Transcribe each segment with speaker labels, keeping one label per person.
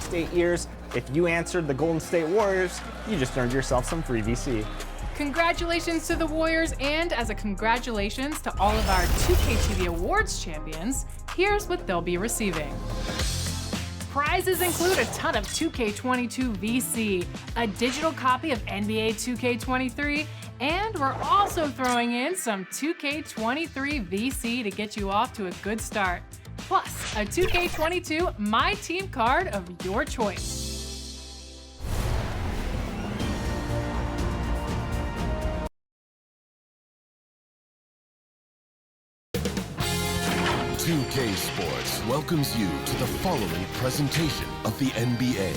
Speaker 1: State years. If you answered the Golden State Warriors, you just earned yourself some free VC.
Speaker 2: Congratulations to the Warriors, and as a congratulations to all of our 2K TV Awards champions, here's what they'll be receiving. Prizes include a ton of 2K22 VC, a digital copy of NBA 2K23, and we're also throwing in some 2K23 VC to get you off to a good start. Plus, a 2K22 My Team card of your choice.
Speaker 3: 2K Sports welcomes you to the following presentation of the NBA.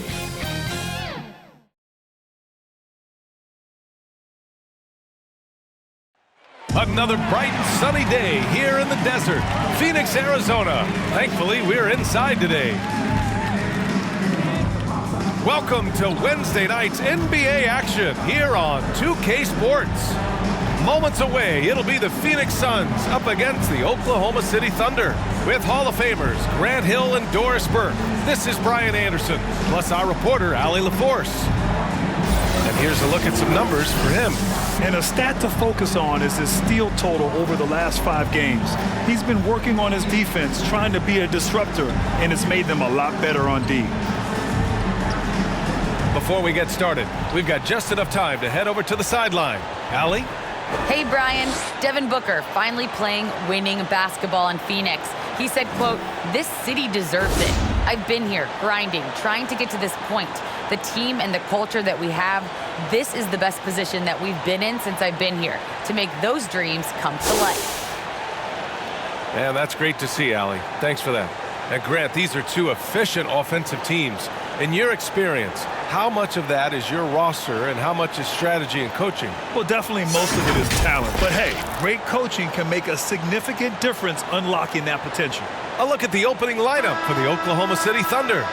Speaker 4: Another bright and sunny day here in the desert, Phoenix, Arizona. Thankfully, we're inside today. Welcome to Wednesday night's NBA action here on 2K Sports. Moments away, it'll be the Phoenix Suns up against the Oklahoma City Thunder with Hall of Famers Grant Hill and Doris Burke. This is Brian Anderson, plus our reporter, Allie LaForce. And here's a look at some numbers for him.
Speaker 5: And a stat to focus on is his steal total over the last 5 games. He's been working on his defense, trying to be a disruptor, and it's made them a lot better on D.
Speaker 4: Before we get started, we've got just enough time to head over to the sideline. Allie?
Speaker 6: Hey, Brian. Devin Booker finally playing winning basketball in Phoenix. He said, quote, "This city deserves it. I've been here grinding, trying to get to this point. The team and the culture that we have, this is the best position that we've been in since I've been here, to make those dreams come to life."
Speaker 4: Yeah, that's great to see, Allie. Thanks for that. And Grant, these are 2 efficient offensive teams. In your experience, how much of that is your roster and how much is strategy and coaching?
Speaker 5: Well, definitely most of it is talent. But hey, great coaching can make a significant difference unlocking that potential.
Speaker 4: A look at the opening lineup for the Oklahoma City Thunder.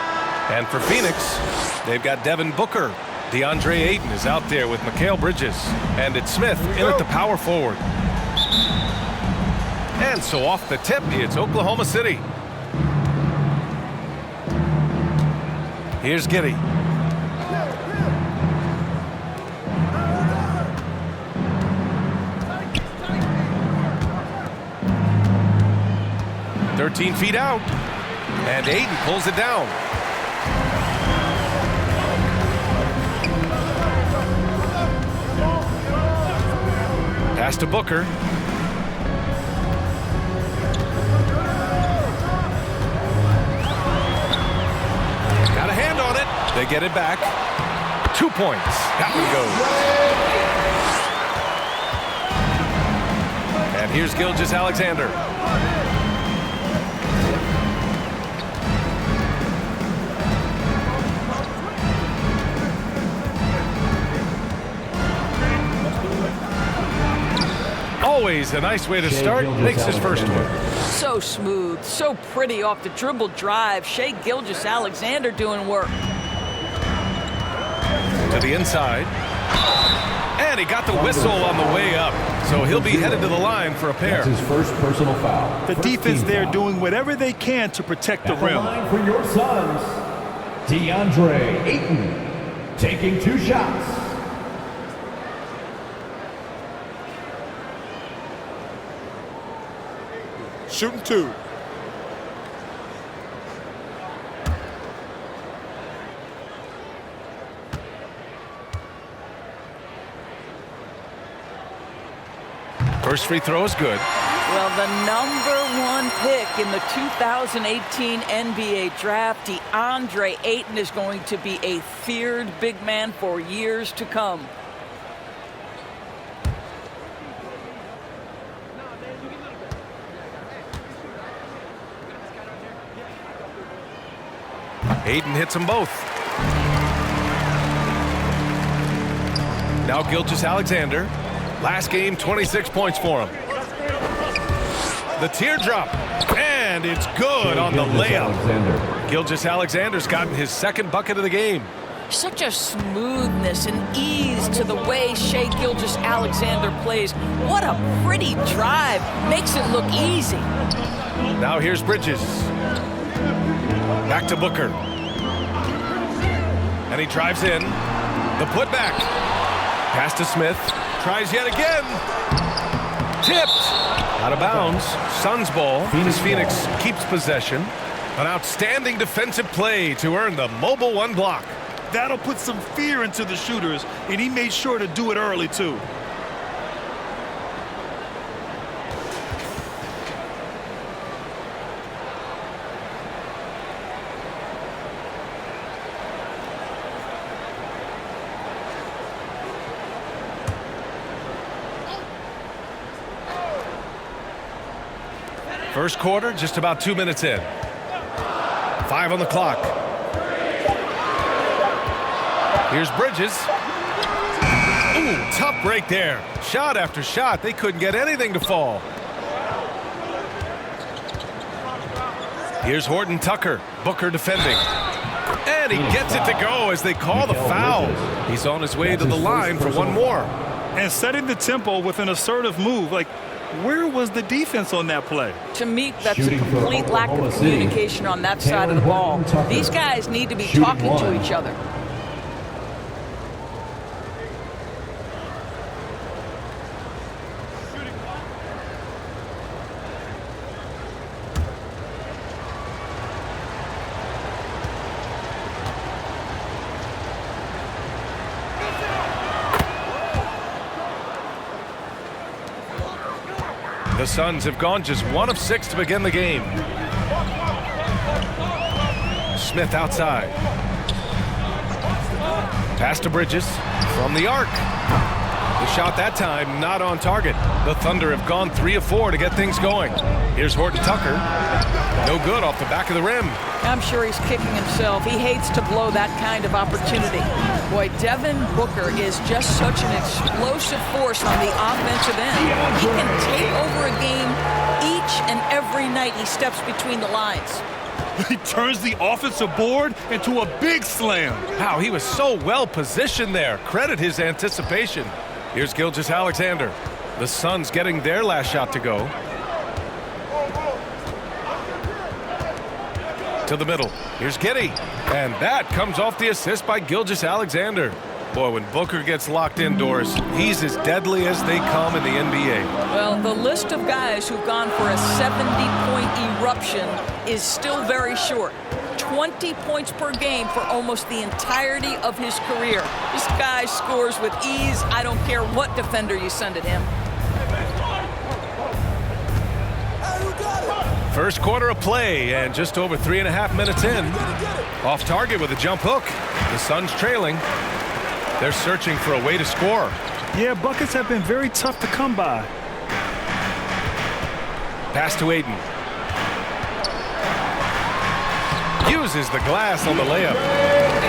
Speaker 4: And for Phoenix, they've got Devin Booker. DeAndre Ayton is out there with Mikal Bridges. And it's Smith in at the power forward. And so off the tip, it's Oklahoma City. Here's Giddey. "13 feet out." And Ayton pulls it down. Pass to Booker. Got a hand on it. They get it back. 2 points. That one goes. And here's Gilgeous-Alexander. Always a nice way to start. Makes his first one.
Speaker 7: So smooth, so pretty off the dribble drive. Shai Gilgeous-Alexander doing work.
Speaker 4: To the inside. And he got the whistle on the way up. So he'll be headed to the line for a pair.
Speaker 8: That's his first personal foul.
Speaker 5: The defense there doing whatever they can to protect the rim.
Speaker 8: Line for your Suns, DeAndre Ayton taking 2 shots.
Speaker 5: Shooting 2.
Speaker 4: First free throw is good.
Speaker 7: Well, the #1 pick in the 2018 NBA draft, DeAndre Ayton, is going to be a feared big man for years to come.
Speaker 4: Ayton hits them both. Now Gilgeous-Alexander. Last game, 26 points for him. The teardrop. And it's good on the layup. Gilgeous-Alexander's gotten his 2nd bucket of the game.
Speaker 7: Such a smoothness and ease to the way Shai Gilgeous-Alexander plays. What a pretty drive. Makes it look easy.
Speaker 4: Now here's Bridges. Back to Booker. And he drives in. The putback. Pass to Smith. Tries yet again. Tipped. Out of bounds. Suns ball as Phoenix keeps possession. An outstanding defensive play to earn the mobile 1 block.
Speaker 5: That'll put some fear into the shooters, and he made sure to do it early, too.
Speaker 4: First quarter, just about 2 minutes in. 5 on the clock. Here's Bridges. Ooh, tough break there. Shot after shot. They couldn't get anything to fall. Here's Horton Tucker. Booker defending. And he gets it to go as they call the foul. He's on his way to the line for one more.
Speaker 5: And setting the tempo with an assertive move. Like, where was the defense on that play?
Speaker 7: To me, that's a complete lack of communication on that side of the ball. These guys need to be talking to each other.
Speaker 4: The Suns have gone just 1 of 6 to begin the game. Smith outside. Pass to Bridges from the arc. The shot that time not on target. The Thunder have gone 3 of 4 to get things going. Here's Horton Tucker. No good off the back of the rim.
Speaker 7: I'm sure he's kicking himself. He hates to blow that kind of opportunity. Boy, Devin Booker is just such an explosive force on the offensive end. He can take over a game each and every night he steps between the lines.
Speaker 5: He turns the offensive board into a big slam.
Speaker 4: Wow, he was so well positioned there. Credit his anticipation. Here's Gilgeous-Alexander. The Suns getting their last shot to go. To the middle. Here's Giddey. And that comes off the assist by Gilgeous-Alexander. Boy, when Booker gets locked indoors, he's as deadly as they come in the NBA.
Speaker 7: Well, the list of guys who've gone for a 70-point eruption is still very short. 20 points per game for almost the entirety of his career. This guy scores with ease. I don't care what defender you send at him.
Speaker 4: First quarter of play and just over 3.5 minutes in. Off target with a jump hook. The Suns trailing. They're searching for a way to score.
Speaker 5: Yeah, buckets have been very tough to come by.
Speaker 4: Pass to Ayton. Uses the glass on the layup.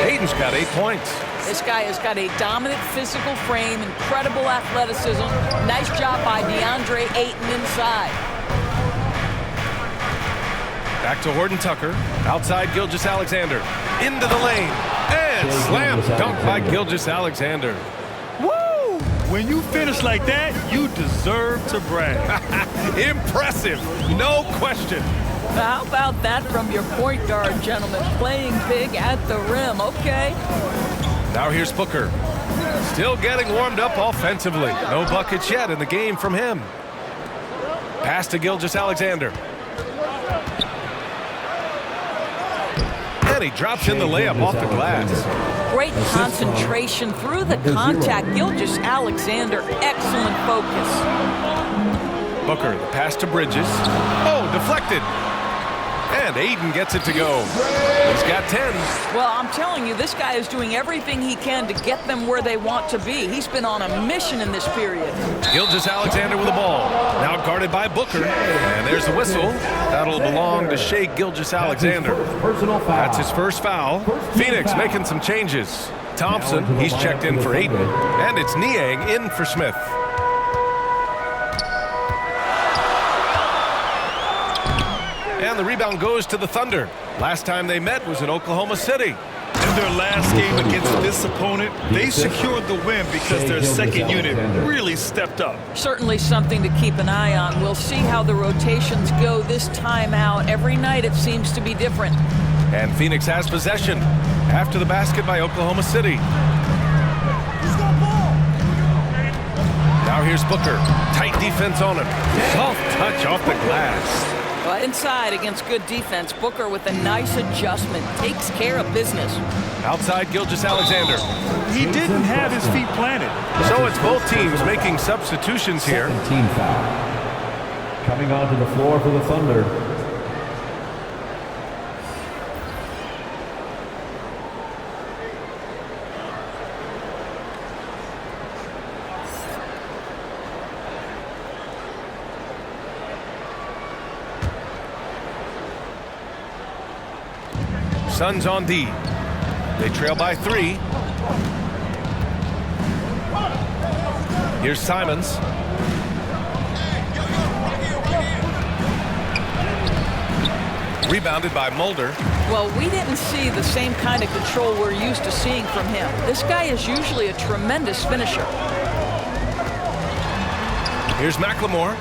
Speaker 4: Ayton's got 8 points.
Speaker 7: This guy has got a dominant physical frame, incredible athleticism. Nice job by DeAndre Ayton inside.
Speaker 4: Back to Horton Tucker. Outside Gilgeous-Alexander. Into the lane. And slam dunk by Gilgeous-Alexander.
Speaker 5: Woo! When you finish like that, you deserve to brag.
Speaker 4: Impressive. No question.
Speaker 7: How about that from your point guard, gentlemen? Playing big at the rim. Okay.
Speaker 4: Now here's Booker. Still getting warmed up offensively. No buckets yet in the game from him. Pass to Gilgeous-Alexander. And he drops in the layup off the glass.
Speaker 7: Great concentration through the contact. Gilgeous-Alexander, excellent focus.
Speaker 4: Booker, the pass to Bridges. Oh, deflected. And Ayton gets it to go. He's got 10.
Speaker 7: Well, I'm telling you, this guy is doing everything he can to get them where they want to be. He's been on a mission in this period.
Speaker 4: Gilgeous-Alexander with the ball. Now guarded by Booker. And there's the whistle. That'll belong to Shai Gilgeous-Alexander. That's his first foul. Phoenix making some changes. Thompson, he's checked in for Ayton. And it's Niang in for Smith. And the rebound goes to the Thunder. Last time they met was in Oklahoma City.
Speaker 5: In their last game against this opponent, they secured the win because their second unit really stepped up.
Speaker 7: Certainly something to keep an eye on. We'll see how the rotations go this time out. Every night it seems to be different.
Speaker 4: And Phoenix has possession after the basket by Oklahoma City. Now here's Booker. Tight defense on him. Soft touch off the glass.
Speaker 7: Well, inside against good defense, Booker with a nice adjustment takes care of business.
Speaker 4: Outside, Gilgeous-Alexander.
Speaker 5: He didn't have his feet planted.
Speaker 4: So it's both teams making substitutions here.
Speaker 8: Team foul. Coming onto the floor for the Thunder.
Speaker 4: Suns on D. They trail by 3. Here's Simons. Rebounded by Mulder.
Speaker 7: Well, we didn't see the same kind of control we're used to seeing from him. This guy is usually a tremendous finisher.
Speaker 4: Here's McLemore.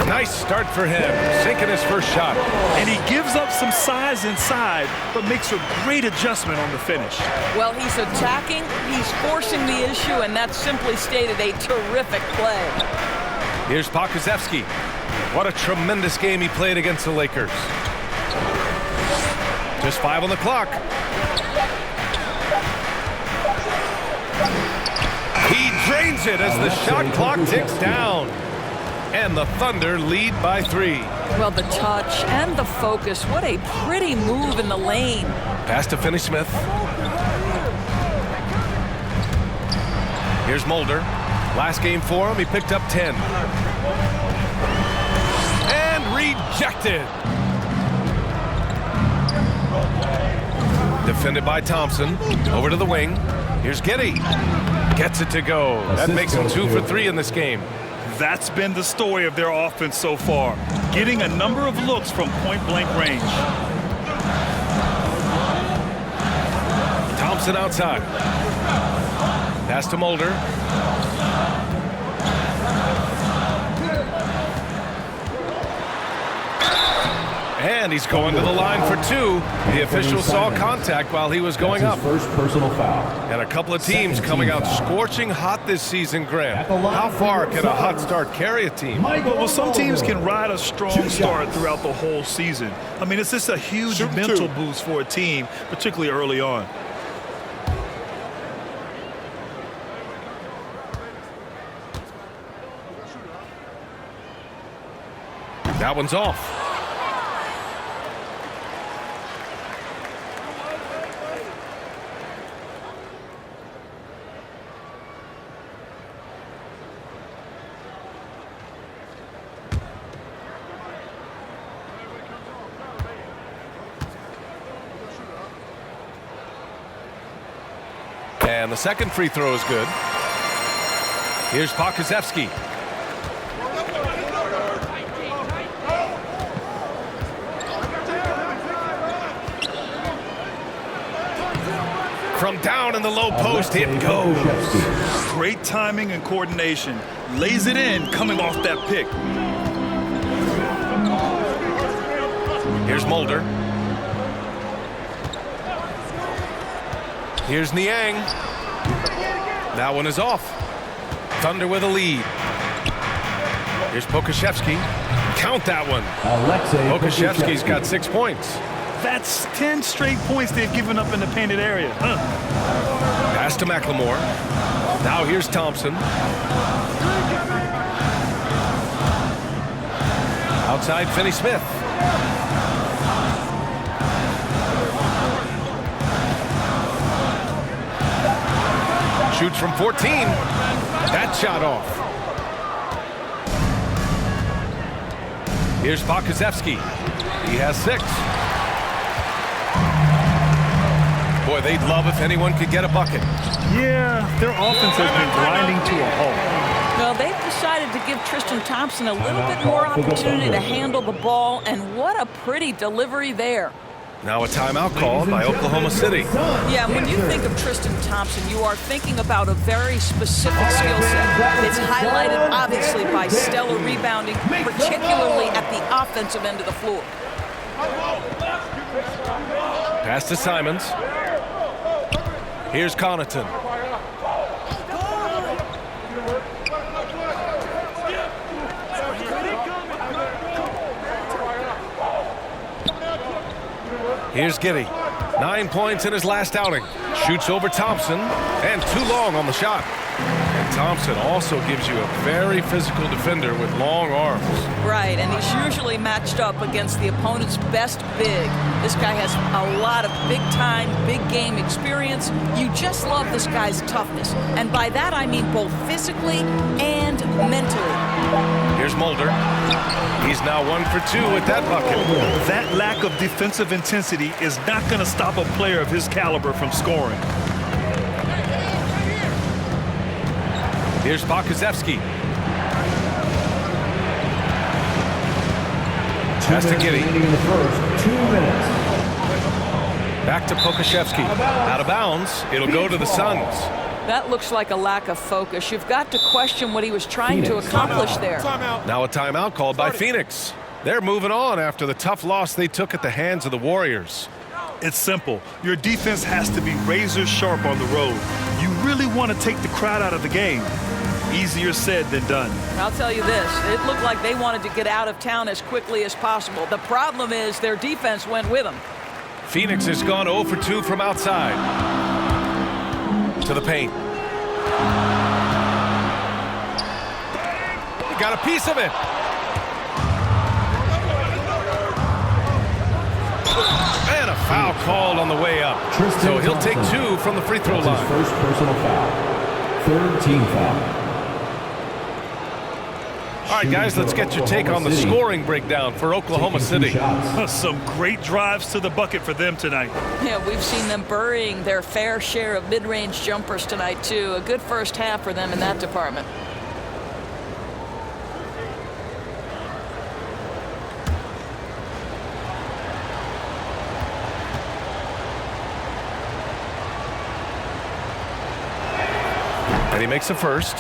Speaker 4: Nice start for him, sinking his first shot.
Speaker 5: And he gives up some size inside, but makes a great adjustment on the finish.
Speaker 7: Well, he's attacking, he's forcing the issue, and that's simply stated a terrific play.
Speaker 4: Here's Pokusevski. What a tremendous game he played against the Lakers. Just 5 on the clock. He drains it as the shot clock ticks down. And the Thunder lead by 3.
Speaker 7: Well, the touch and the focus, what a pretty move in the lane.
Speaker 4: Pass to Finney-Smith. Here's Mulder. Last game for him, he picked up 10. And rejected. Defended by Thompson. Over to the wing. Here's Giddey. Gets it to go. That makes him 2 for 3 in this game.
Speaker 5: That's been the story of their offense so far, getting a number of looks from point-blank range.
Speaker 4: Thompson outside. Pass to Mulder. And he's going to the line for 2. The official saw contact while he was going up.
Speaker 8: First personal foul.
Speaker 4: And a couple of teams coming out scorching hot this season, Grant. How far can a hot start carry a team?
Speaker 5: Well, some teams can ride a strong start throughout the whole season. I mean, it's just a huge mental boost for a team, particularly early on.
Speaker 4: That one's off. And the second free throw is good. Here's Pokusevski. From down in the low post, it goes.
Speaker 5: Great timing and coordination. Lays it in, coming off that pick.
Speaker 4: Here's Mulder. Here's Niang. That one is off. Thunder with a lead. Here's Pokusevski. Count that one. Pokusevski's got 6 points.
Speaker 5: That's 10 straight points they've given up in the painted area.
Speaker 4: Pass to McLemore. Now here's Thompson. Outside, Finney-Smith. Shoots from 14. That shot off. Here's Pokusevski. He has 6. Boy, they'd love if anyone could get a bucket.
Speaker 5: Yeah, their offense has been grinding to a halt.
Speaker 7: Well, they've decided to give Tristan Thompson a little bit more opportunity to handle the ball, and what a pretty delivery there.
Speaker 4: Now a timeout called by Oklahoma City.
Speaker 7: Yeah, when you think of Tristan Thompson, you are thinking about a very specific skill set. It's highlighted, obviously, by stellar rebounding, particularly at the offensive end of the floor.
Speaker 4: Pass to Simons. Here's Connaughton. Here's Giddy. 9 points in his last outing. Shoots over Thompson, and too long on the shot. And Thompson also gives you a very physical defender with long arms.
Speaker 7: Right, and he's usually matched up against the opponent's best big. This guy has a lot of big-time, big-game experience. You just love this guy's toughness. And by that, I mean both physically and mentally.
Speaker 4: Here's Mulder. He's now 1 for 2 with that bucket.
Speaker 5: That lack of defensive intensity is not going to stop a player of his caliber from scoring.
Speaker 4: Here's Bakazevsky. Pass to Giddy.
Speaker 8: In the first 2 minutes.
Speaker 4: Back to Pokashevsky. Out of bounds. It'll go to the Suns.
Speaker 7: That looks like a lack of focus. You've got to question what he was trying to accomplish there.
Speaker 4: Now a timeout called by Phoenix. They're moving on after the tough loss they took at the hands of the Warriors.
Speaker 5: It's simple. Your defense has to be razor sharp on the road. You really want to take the crowd out of the game. Easier said than done.
Speaker 7: I'll tell you this, it looked like they wanted to get out of town as quickly as possible. The problem is their defense went with them.
Speaker 4: Phoenix has gone 0 for 2 from outside. To the paint. He got a piece of it. And a foul called on the way up. So he'll take 2 from the free throw line.
Speaker 8: First personal foul. Third team foul.
Speaker 4: All right, guys, let's get your take on the scoring breakdown for Oklahoma City.
Speaker 5: Some great drives to the bucket for them tonight.
Speaker 7: Yeah, we've seen them burying their fair share of mid-range jumpers tonight, too. A good first half for them in that department.
Speaker 4: And he makes a first.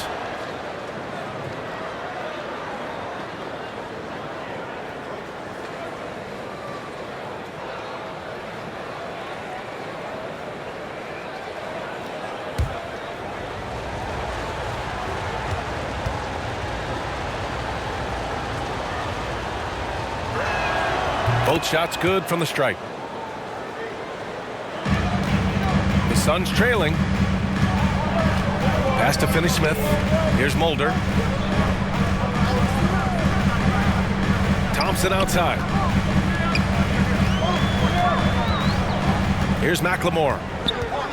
Speaker 4: Both shots good from the stripe. The Suns trailing. Pass to Finney-Smith. Here's Mulder. Thompson outside. Here's McLemore.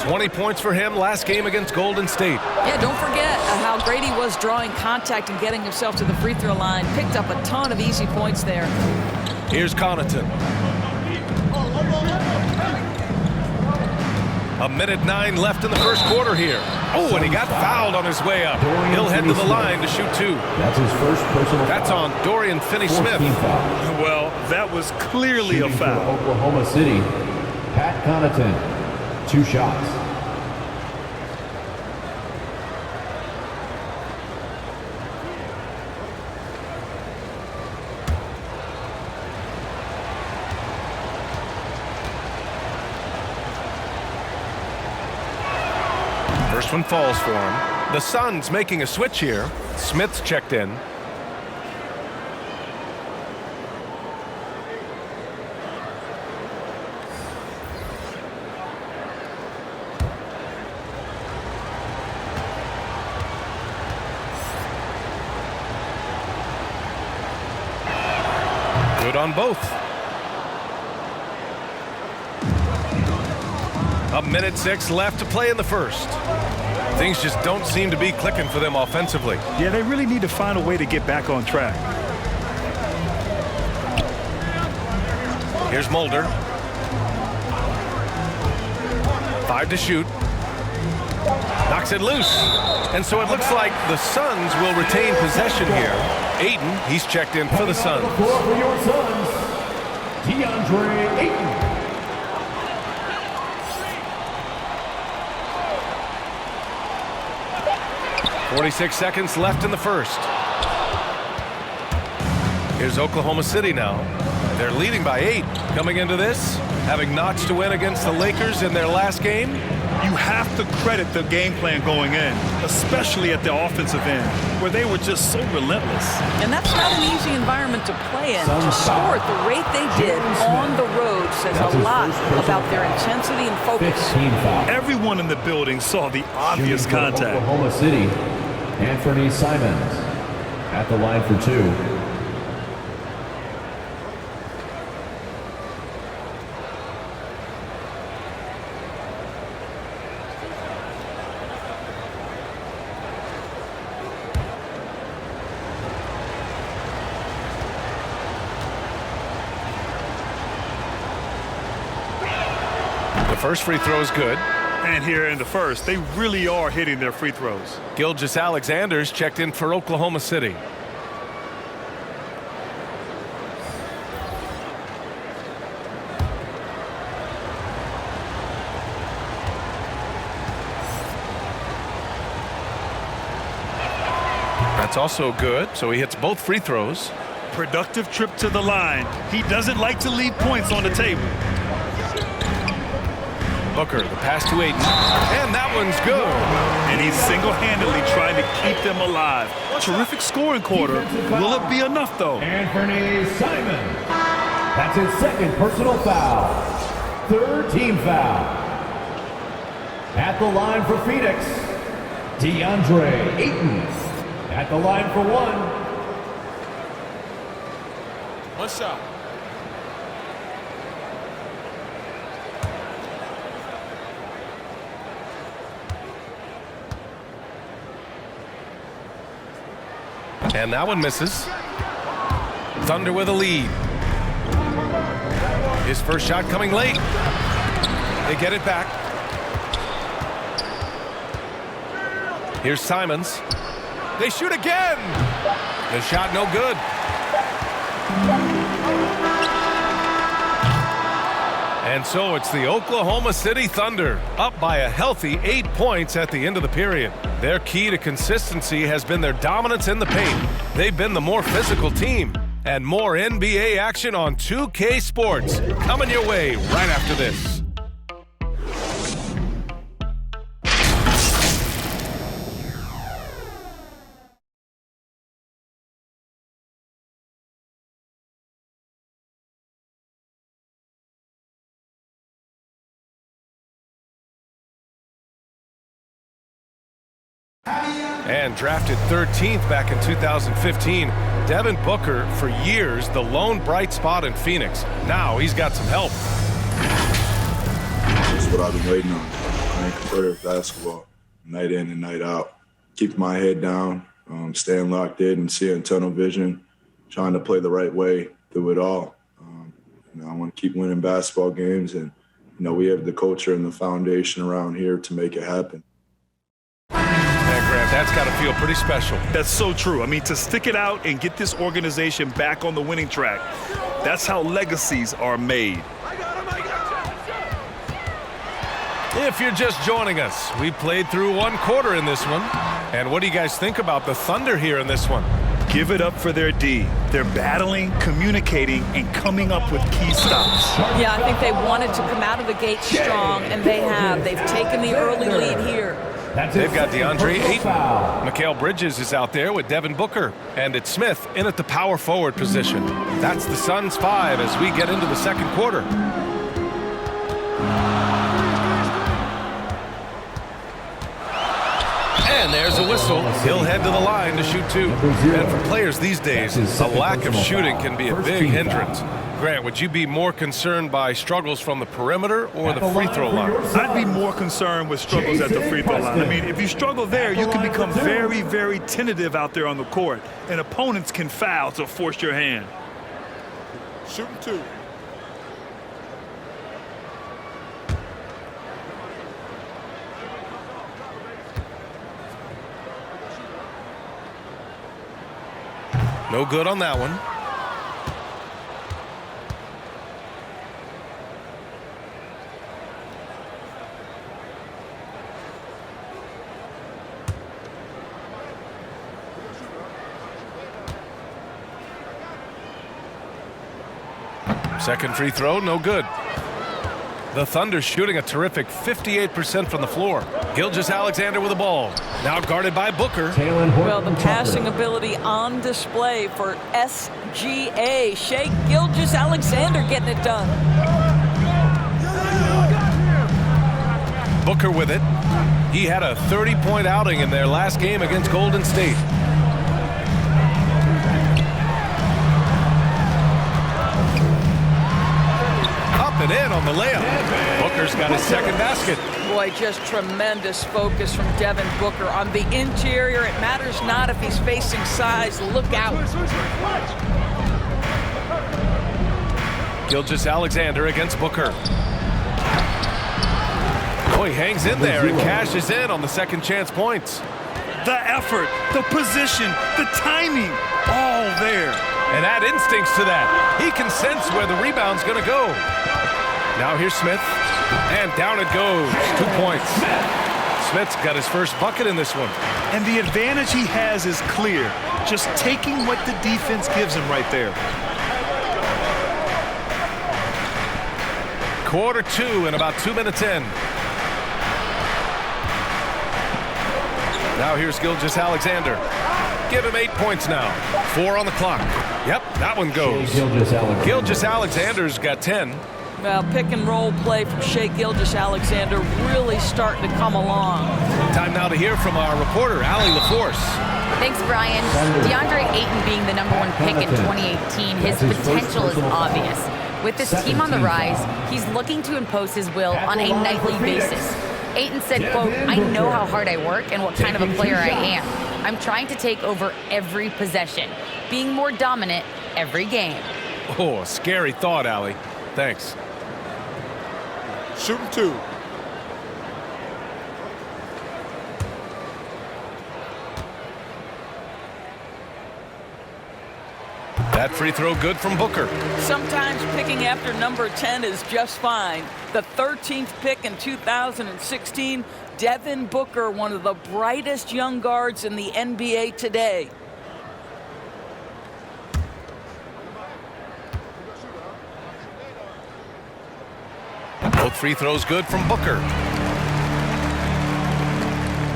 Speaker 4: 20 points for him last game against Golden State.
Speaker 7: Yeah, don't forget how great he was drawing contact and getting himself to the free throw line. Picked up a ton of easy points there.
Speaker 4: Here's Connaughton. 1:09 left in the first quarter here. Oh, and he got fouled on his way up. He'll head to the line to shoot 2.
Speaker 8: That's his first personal foul.
Speaker 4: That's on Dorian Finney-Smith.
Speaker 5: Well, that was clearly a foul.
Speaker 8: For Oklahoma City, Pat Connaughton, 2 shots.
Speaker 4: First one falls for him. The Suns making a switch here. Smith's checked in. Good on both. 1:06 left to play in the first. Things just don't seem to be clicking for them offensively.
Speaker 5: Yeah, they really need to find a way to get back on track.
Speaker 4: Here's Mulder. 5 to shoot. Knocks it loose. And so it looks like the Suns will retain possession here. Ayton, he's checked in for the Suns.
Speaker 8: For your Suns, DeAndre Ayton.
Speaker 4: 46 seconds left in the first. Here's Oklahoma City now. They're leading by 8 coming into this. having notched a win against the Lakers in their last game.
Speaker 5: You have to credit the game plan going in, especially at the offensive end, where they were just so relentless.
Speaker 7: And that's not an easy environment to play in. To score at the rate they did on the road says a lot about their intensity and focus.
Speaker 5: Everyone in the building saw the obvious contact.
Speaker 8: Oklahoma City, Anthony Simons at the line for 2.
Speaker 4: The first free throw is good.
Speaker 5: And here in the first, they really are hitting their free throws.
Speaker 4: Gilgeous-Alexander's checked in for Oklahoma City. That's also good, so he hits both free throws.
Speaker 5: Productive trip to the line. He doesn't like to leave points on the table.
Speaker 4: Booker, the pass to Ayton, and that one's good.
Speaker 5: And he's single-handedly trying to keep them alive. Terrific scoring quarter. Will it be enough, though?
Speaker 8: Anthony Simons. That's his second personal foul. Third team foul. At the line for Phoenix, DeAndre Ayton. At the line for 1.
Speaker 4: One shot. And that one misses. Thunder with a lead. His first shot coming late. They get it back. Here's Simons. They shoot again. The shot no good. And so it's the Oklahoma City Thunder, up by a healthy 8 points at the end of the period. Their key to consistency has been their dominance in the paint. They've been the more physical team. And more NBA action on 2K Sports coming your way right after this. And drafted 13th back in 2015, Devin Booker, for years, the lone bright spot in Phoenix. Now he's got some help.
Speaker 9: That's what I've been waiting on. Playing competitive basketball, night in and night out. Keep my head down, staying locked in and seeing tunnel vision, trying to play the right way through it all. I want to keep winning basketball games, and we have the culture and the foundation around here to make it happen.
Speaker 4: Grant, that's got to feel pretty special.
Speaker 5: That's so true. I mean, to stick it out and get this organization back on the winning track, that's how legacies are made.
Speaker 4: If you're just joining us, we played through one quarter in this one. And what do you guys think about the Thunder here in this one?
Speaker 5: Give it up for their D. They're battling, communicating, and coming up with key stops.
Speaker 7: Yeah, I think they wanted to come out of the gate strong, and they have. They've taken the early lead here.
Speaker 4: They've got DeAndre Ayton. Mikal Bridges is out there with Devin Booker. And it's Smith in at the power forward position. That's the Suns' 5 as we get into the second quarter. And there's a whistle. He'll head to the line to shoot 2. And for players these days, a lack of shooting can be a big hindrance. Grant, would you be more concerned by struggles from the perimeter or the free throw line?
Speaker 5: I'd be more concerned with struggles at the free throw line. I mean, if you struggle there, you can become very, very tentative out there on the court, and opponents can foul to force your hand.
Speaker 9: Shooting 2.
Speaker 4: No good on that one. Second free throw, no good. The Thunder shooting a terrific 58% from the floor. Gilgeous-Alexander with the ball. Now guarded by Booker.
Speaker 7: Well, the passing ability on display for SGA. Shea Gilgeous-Alexander getting it done.
Speaker 4: Booker with it. He had a 30-point outing in their last game against Golden State. And in on the layup. Booker's got his second basket.
Speaker 7: Boy, just tremendous focus from Devin Booker on the interior. It matters not if he's facing size. Look out.
Speaker 4: Gilgeous-Alexander against Booker. Oh, he hangs in there and cashes in on the second chance points.
Speaker 5: The effort, the position, the timing, all there.
Speaker 4: And add instincts to that. He can sense where the rebound's going to go. Now here's Smith, and down it goes. 2 points. Smith's got his first bucket in this one.
Speaker 5: And the advantage he has is clear. Just taking what the defense gives him right there.
Speaker 4: Quarter 2 and about 2 minutes in. Now here's Gilgeous-Alexander. Give him 8 points now. 4 on the clock. Yep, that one goes. Gilgeous-Alexander's got 10.
Speaker 7: Well, pick and roll play from Shea Gilgeous-Alexander really starting to come along.
Speaker 4: Time now to hear from our reporter, Allie LaForce.
Speaker 6: Thanks, Brian. DeAndre Ayton being the #1 pick in 2018, his potential is obvious. With this team on the rise, he's looking to impose his will on a nightly basis. Ayton said, quote, "I know how hard I work and what kind of a player I am. I'm trying to take over every possession, being more dominant every game."
Speaker 4: Oh, a scary thought, Allie. Thanks.
Speaker 10: Shooting 2.
Speaker 4: That free throw good from Booker.
Speaker 7: Sometimes picking after number 10 is just fine. The 13th pick in 2016, Devin Booker, one of the brightest young guards in the NBA today.
Speaker 4: Both free throws good from Booker.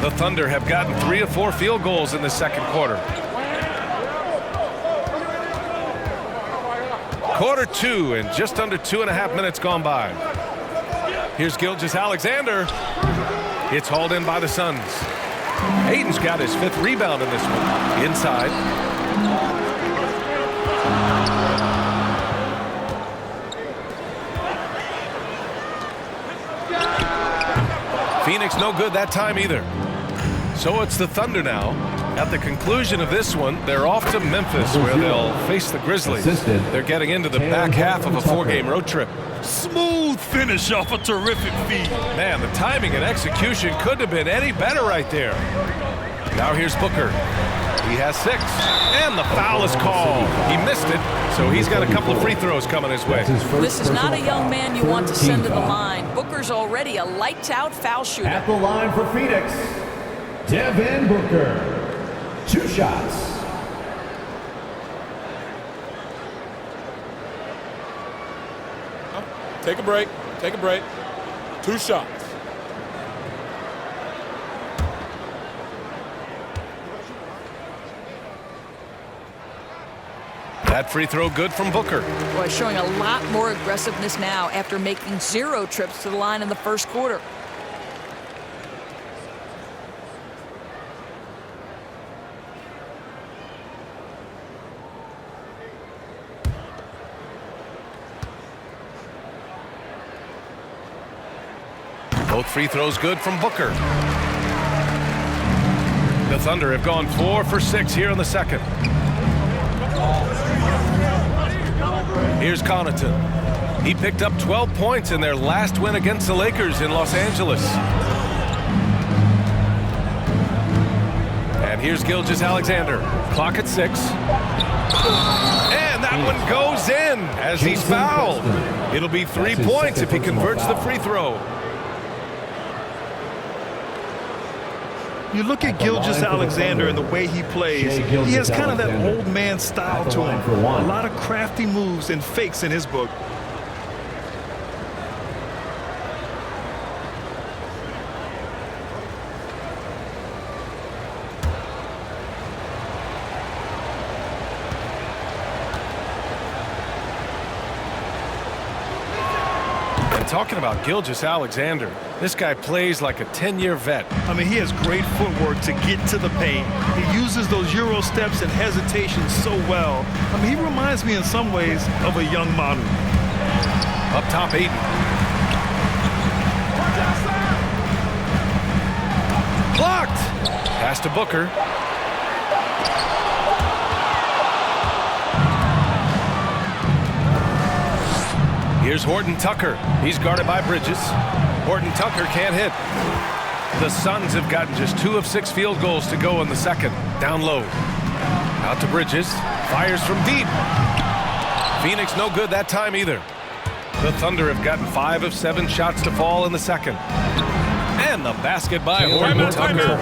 Speaker 4: The Thunder have gotten 3 of 4 field goals in the second quarter. Quarter 2 and just under 2.5 minutes gone by. Here's Gilgeous-Alexander. It's hauled in by the Suns. Ayton's got his 5th rebound in this one. Inside. Phoenix no good that time either. So it's the Thunder now. At the conclusion of this one, they're off to Memphis where they'll face the Grizzlies. They're getting into the back half of a 4-game road trip.
Speaker 5: Smooth finish off a terrific feed.
Speaker 4: Man, the timing and execution couldn't have been any better right there. Now here's Booker. He has 6. And the foul is called. He missed it, so he's got a couple of free throws coming his way.
Speaker 7: This is not a young man you want to send to the line. Booker's already a lights-out foul shooter.
Speaker 8: At the line for Phoenix, Devin Booker. 2 shots.
Speaker 10: Take a break. Take a break. 2 shots.
Speaker 4: That free throw good from Booker.
Speaker 7: Boy, showing a lot more aggressiveness now after making 0 trips to the line in the first quarter.
Speaker 4: Both free throws good from Booker. The Thunder have gone 4 for 6 here in the second. Here's Connaughton. He picked up 12 points in their last win against the Lakers in Los Angeles. And here's Gilgeous-Alexander. Clock at 6. And that one goes in as he's fouled. It'll be 3 points if he converts the free throw.
Speaker 5: You look at Gilgeous-Alexander and the way he plays, he has kind of that old man style to him. A lot of crafty moves and fakes in his book.
Speaker 4: talking about Gilgeous-Alexander. This guy plays like a 10-year vet.
Speaker 5: I mean, he has great footwork to get to the paint. He uses those Euro steps and hesitations so well. I mean, he reminds me in some ways of a young Manu.
Speaker 4: Up top, Aiden. Blocked! Pass to Booker. Here's Horton Tucker. He's guarded by Bridges. Horton Tucker can't hit. The Suns have gotten just 2 of 6 field goals to go in the second. Down low. Out to Bridges. Fires from deep. Phoenix no good that time either. The Thunder have gotten 5 of 7 shots to fall in the second. And the basket by Horton Tucker.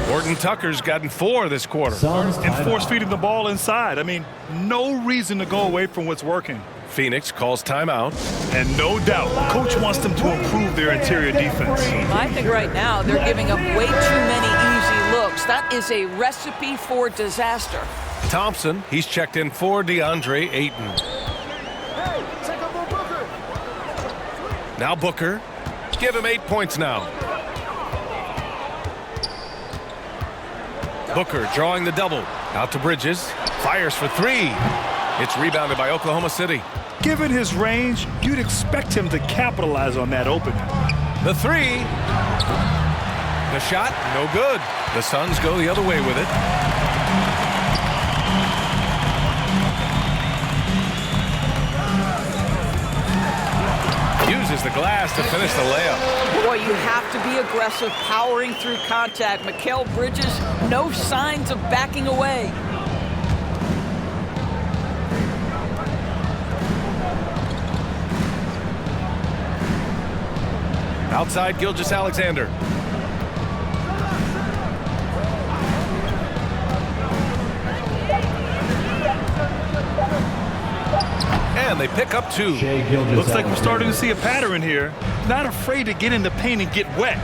Speaker 4: Horton Tucker's gotten 4 this quarter.
Speaker 5: And force feeding the ball inside. I mean, no reason to go away from what's working.
Speaker 4: Phoenix calls timeout.
Speaker 5: And no doubt, coach wants them to improve their interior defense.
Speaker 7: I think right now they're giving up way too many easy looks. That is a recipe for disaster.
Speaker 4: Thompson, he's checked in for DeAndre Ayton. Now Booker. Give him 8 points now. Booker drawing the double. Out to Bridges. Fires for 3. It's rebounded by Oklahoma City.
Speaker 5: Given his range, you'd expect him to capitalize on that opening.
Speaker 4: The 3. The shot, no good. The Suns go the other way with it. Uses the glass to finish the layup.
Speaker 7: Boy, you have to be aggressive, powering through contact. Mikal Bridges, no signs of backing away.
Speaker 4: Outside, Gilgeous-Alexander. And they pick up 2.
Speaker 5: Looks like we're starting to see a pattern here. Not afraid to get in the paint and get wet.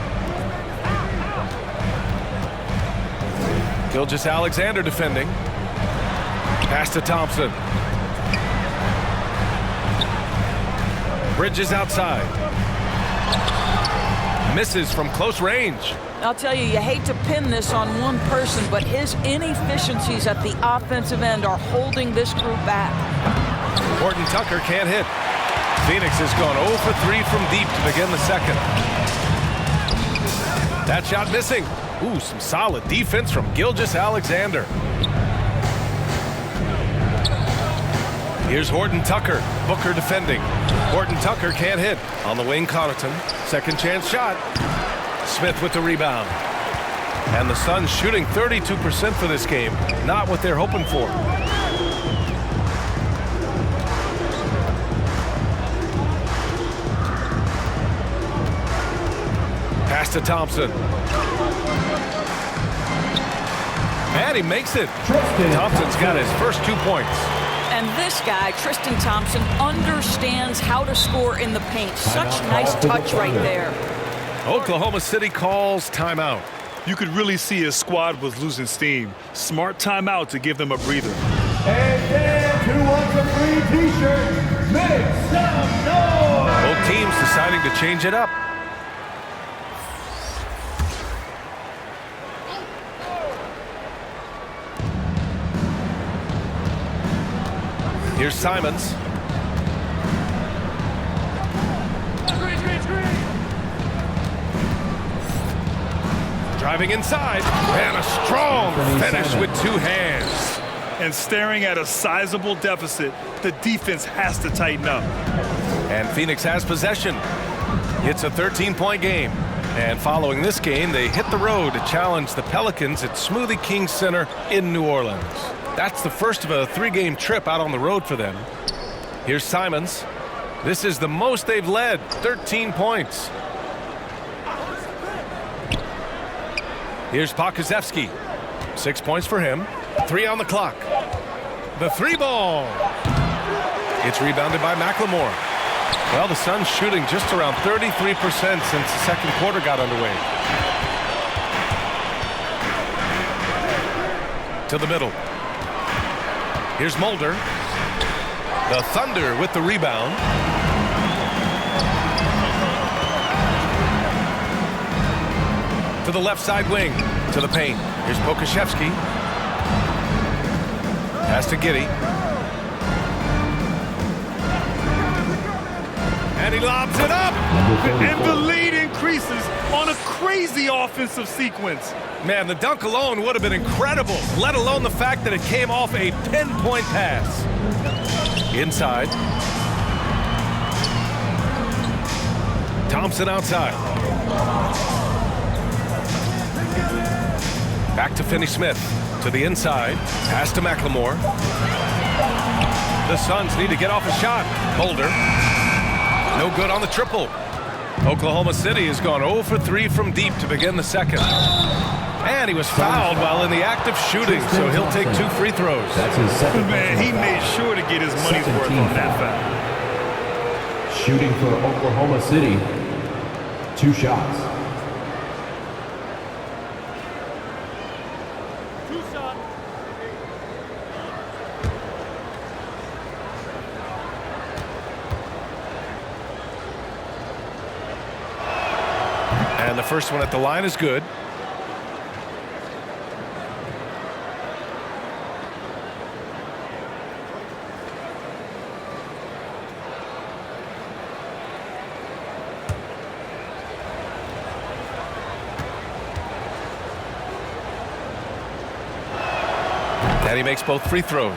Speaker 4: Gilgeous-Alexander defending. Pass to Thompson. Bridges outside. Misses from close range.
Speaker 7: I'll tell you, you hate to pin this on one person, but his inefficiencies at the offensive end are holding this group back.
Speaker 4: Horton Tucker can't hit. Phoenix has gone 0 for 3 from deep to begin the second. That shot missing. Ooh, some solid defense from Gilgeous-Alexander. Here's Horton Tucker. Booker defending. Horton Tucker can't hit. On the wing, Connaughton. Second chance shot. Smith with the rebound. And the Suns shooting 32% for this game. Not what they're hoping for. Pass to Thompson. And he makes it. Thompson's got his first 2 points.
Speaker 7: And this guy, Tristan Thompson, understands how to score in the paint. Such nice touch right there.
Speaker 4: Oklahoma City calls timeout.
Speaker 5: You could really see his squad was losing steam. Smart timeout to give them a breather.
Speaker 8: And then who wants a free t-shirt? Make some noise!
Speaker 4: Both teams deciding to change it up. Here's Simons. Driving inside, and a strong finish with 2 hands.
Speaker 5: And staring at a sizable deficit, the defense has to tighten up.
Speaker 4: And Phoenix has possession. It's a 13-point game. And following this game, they hit the road to challenge the Pelicans at Smoothie King Center in New Orleans. That's the first of a 3-game trip out on the road for them. Here's Simons. This is the most they've led, 13 points. Here's Pokusevski. 6 points for him. 3 on the clock. The 3 ball. It's rebounded by McLemore. Well, the Suns shooting just around 33% since the second quarter got underway. To the middle. Here's Mulder. The Thunder with the rebound. to the left side wing, to the paint. Here's Pokashevsky. Pass to Giddey. And he lobs it up.
Speaker 5: And the lead increases on a crazy offensive sequence.
Speaker 4: Man, the dunk alone would have been incredible, let alone the fact that it came off a pinpoint pass. Inside. Thompson outside. Back to Finney-Smith. To the inside. Pass to McLemore. The Suns need to get off a shot. Holder. No good on the triple. Oklahoma City has gone 0 for 3 from deep to begin the second. And he was fouled while in the act of shooting, so he'll take 2 free throws.
Speaker 8: That's his second.
Speaker 5: Man, he made sure to get his money's worth on that foul.
Speaker 8: Shooting for Oklahoma City. 2 shots.
Speaker 4: And the first one at the line is good. And he makes both free throws.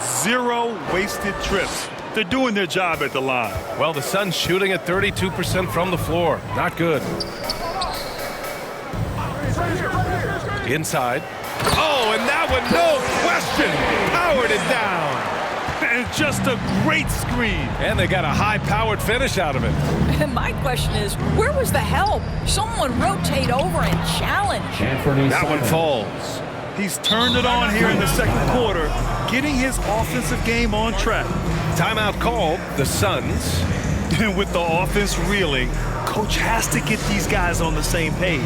Speaker 5: 0 wasted trips. They're doing their job at the line.
Speaker 4: Well, the Suns shooting at 32% from the floor. Not good. Inside. Oh, and that one, no question, powered it down.
Speaker 5: And just a great screen.
Speaker 4: And they got a high-powered finish out of it.
Speaker 7: And my question is, where was the help? Someone rotate over and challenge.
Speaker 4: That one falls.
Speaker 5: He's turned it on here in the second quarter, getting his offensive game on track.
Speaker 4: Timeout called, the Suns.
Speaker 5: And with the offense reeling, coach has to get these guys on the same page.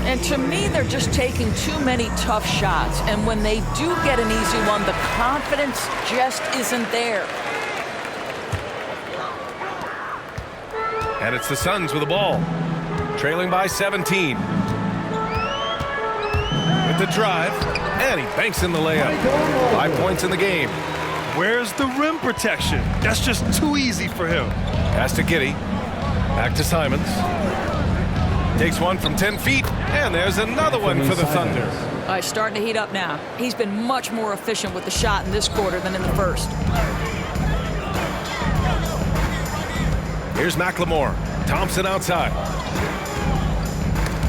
Speaker 7: And to me, they're just taking too many tough shots. And when they do get an easy one, the confidence just isn't there.
Speaker 4: And it's the Suns with the ball. Trailing by 17. With the drive, and he banks in the layup. 5 points in the game.
Speaker 5: Where's the rim protection? That's just too easy for him.
Speaker 4: Pass to Giddey. Back to Simons. Takes one from 10 feet, and there's another one for the Thunder.
Speaker 7: He's starting to heat up now. He's been much more efficient with the shot in this quarter than in the first.
Speaker 4: Here's McLemore. Thompson outside.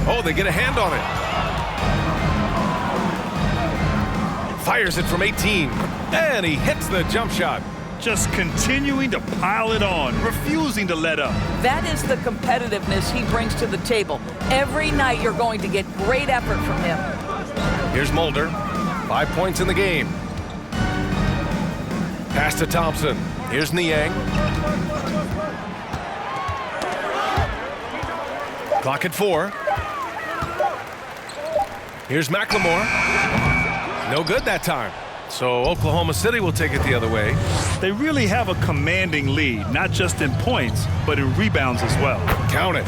Speaker 4: Oh, they get a hand on it. Fires it from 18, and he hits the jump shot.
Speaker 5: Just continuing to pile it on, refusing to let up.
Speaker 7: That is the competitiveness he brings to the table. Every night you're going to get great effort from him.
Speaker 4: Here's Mulder. 5 points in the game. Pass to Thompson. Here's Niang. Clock at 4. Here's McLemore. No good that time. So Oklahoma City will take it the other way.
Speaker 5: They really have a commanding lead, not just in points, but in rebounds as well.
Speaker 4: Count it.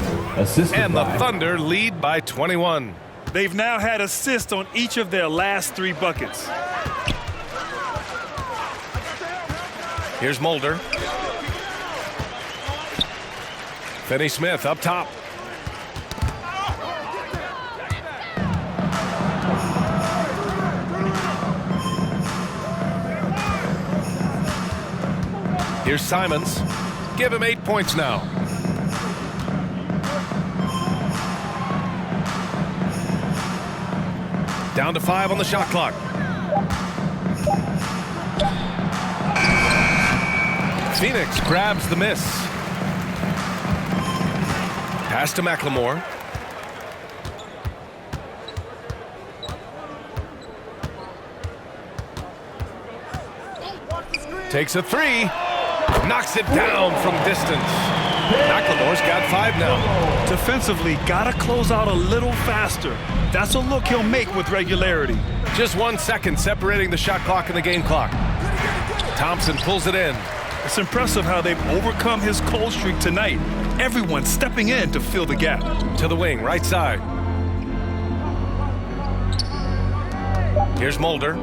Speaker 4: And the Thunder lead by 21.
Speaker 5: They've now had assists on each of their last 3 buckets.
Speaker 4: Here's Mulder. Finney-Smith up top. Here's Simons. Give him 8 points now. Down to 5 on the shot clock. Phoenix grabs the miss. Pass to McLemore. Takes a 3. Knocks it down from distance. McLemore's got 5 now.
Speaker 5: Defensively, gotta close out a little faster. That's a look he'll make with regularity.
Speaker 4: Just 1 second separating the shot clock and the game clock. Thompson pulls it in.
Speaker 5: It's impressive how they've overcome his cold streak tonight. Everyone stepping in to fill the gap.
Speaker 4: To the wing, right side. Here's Mulder.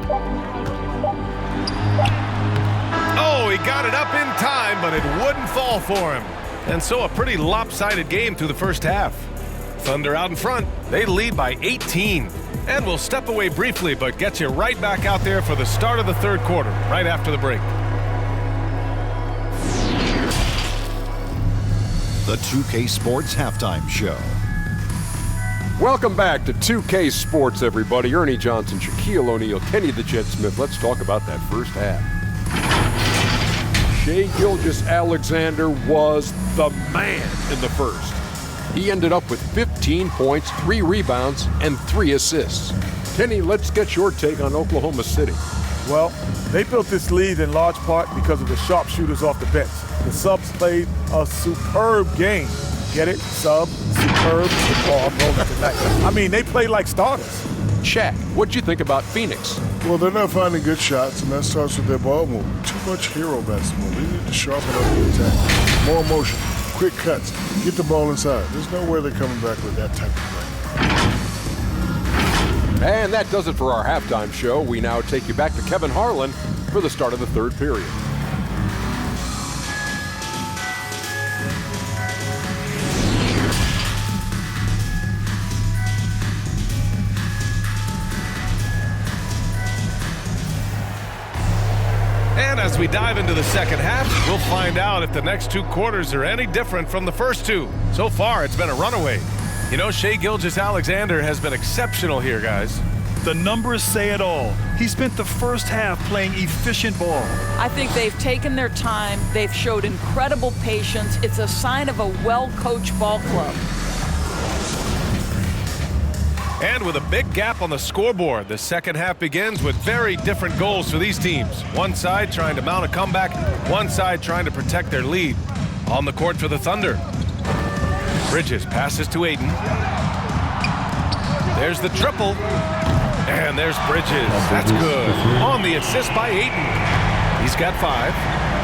Speaker 4: Oh, he got it up in time, but it wouldn't fall for him. And so a pretty lopsided game through the first half. Thunder out in front. They lead by 18. And we'll step away briefly, but get you right back out there for the start of the third quarter, right after the break.
Speaker 11: The 2K Sports Halftime Show.
Speaker 12: Welcome back to 2K Sports, everybody. Ernie Johnson, Shaquille O'Neal, Kenny the Jet Smith. Let's talk about that first half. Shai Gilgeous-Alexander was the man in the first. He ended up with 15 points, 3 rebounds, and 3 assists. Kenny, let's get your take on Oklahoma City.
Speaker 10: Well, they built this lead in large part because of the sharpshooters off the bench. The subs played a superb game. Get it? Sub, superb, I'm rolling tonight. I mean, they played like starters.
Speaker 12: Shaq, what'd you think about Phoenix?
Speaker 13: Well, they're not finding good shots, and that starts with their ball movement. Too much hero basketball. They need to sharpen up the attack. More motion, quick cuts, get the ball inside. There's no way they're coming back with that type of play.
Speaker 12: And that does it for our halftime show. We now take you back to Kevin Harlan for the start of the third period.
Speaker 4: And as we dive into the second half, we'll find out if the next 2 quarters are any different from the first 2. So far, it's been a runaway. You know, Shai Gilgeous-Alexander has been exceptional here, guys.
Speaker 5: The numbers say it all. He spent the first half playing efficient ball.
Speaker 7: I think they've taken their time. They've showed incredible patience. It's a sign of a well-coached ball club.
Speaker 4: And with a big gap on the scoreboard, the second half begins with very different goals for these teams. One side trying to mount a comeback, one side trying to protect their lead. On the court for the Thunder. Bridges passes to Ayton. There's the triple. And there's Bridges. That's good. On the assist by Ayton. He's got 5.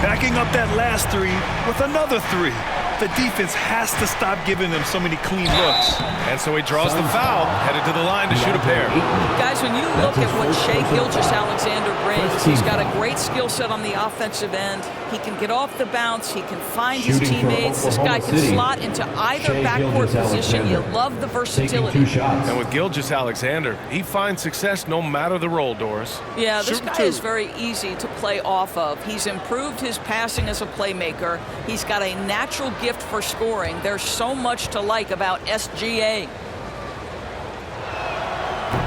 Speaker 5: Backing up that last 3 with another 3. The defense has to stop giving them so many clean looks.
Speaker 4: And so he draws the foul, headed to the line to shoot a pair.
Speaker 7: Guys, when you look at what Shai Gilgeous-Alexander brings, he's got a great skill set on the offensive end. He can get off the bounce. He can find his teammates. This guy can slot into either backcourt position. You love the versatility.
Speaker 4: And with Gilgeous-Alexander, he finds success no matter the role, Doris.
Speaker 7: Yeah, this guy is very easy to play off of. He's improved his passing as a playmaker. He's got a natural gift for scoring. There's so much to like about SGA.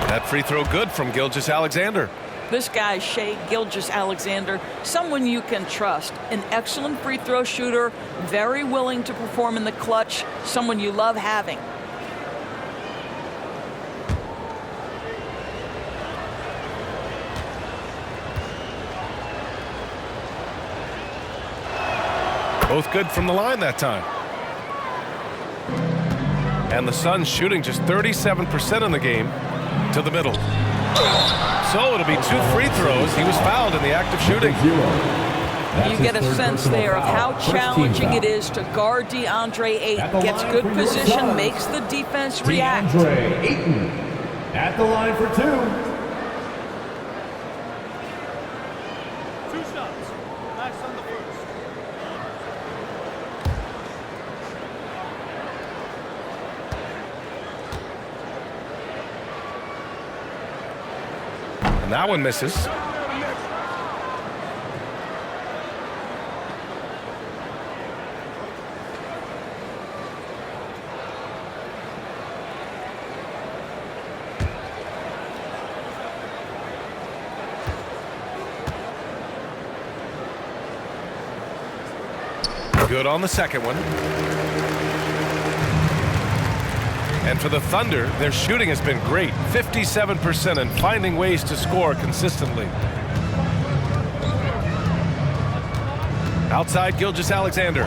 Speaker 4: That free throw good from Gilgeous-Alexander.
Speaker 7: This guy, Shai Gilgeous-Alexander, someone you can trust. An excellent free throw shooter, very willing to perform in the clutch, someone you love having.
Speaker 4: Both good from the line that time. And the Suns shooting just 37% in the game to the middle. So it'll be 2 free throws. He was fouled in the act of shooting.
Speaker 7: You get a sense there of how challenging it is to guard DeAndre Ayton. Gets good position, makes the defense react.
Speaker 8: DeAndre Ayton at the line for 2.
Speaker 5: 2 shots. Nice on the first.
Speaker 4: And that one misses. Good on the second one. And for the Thunder, their shooting has been great. 57% and finding ways to score consistently. Outside Gilgeous-Alexander.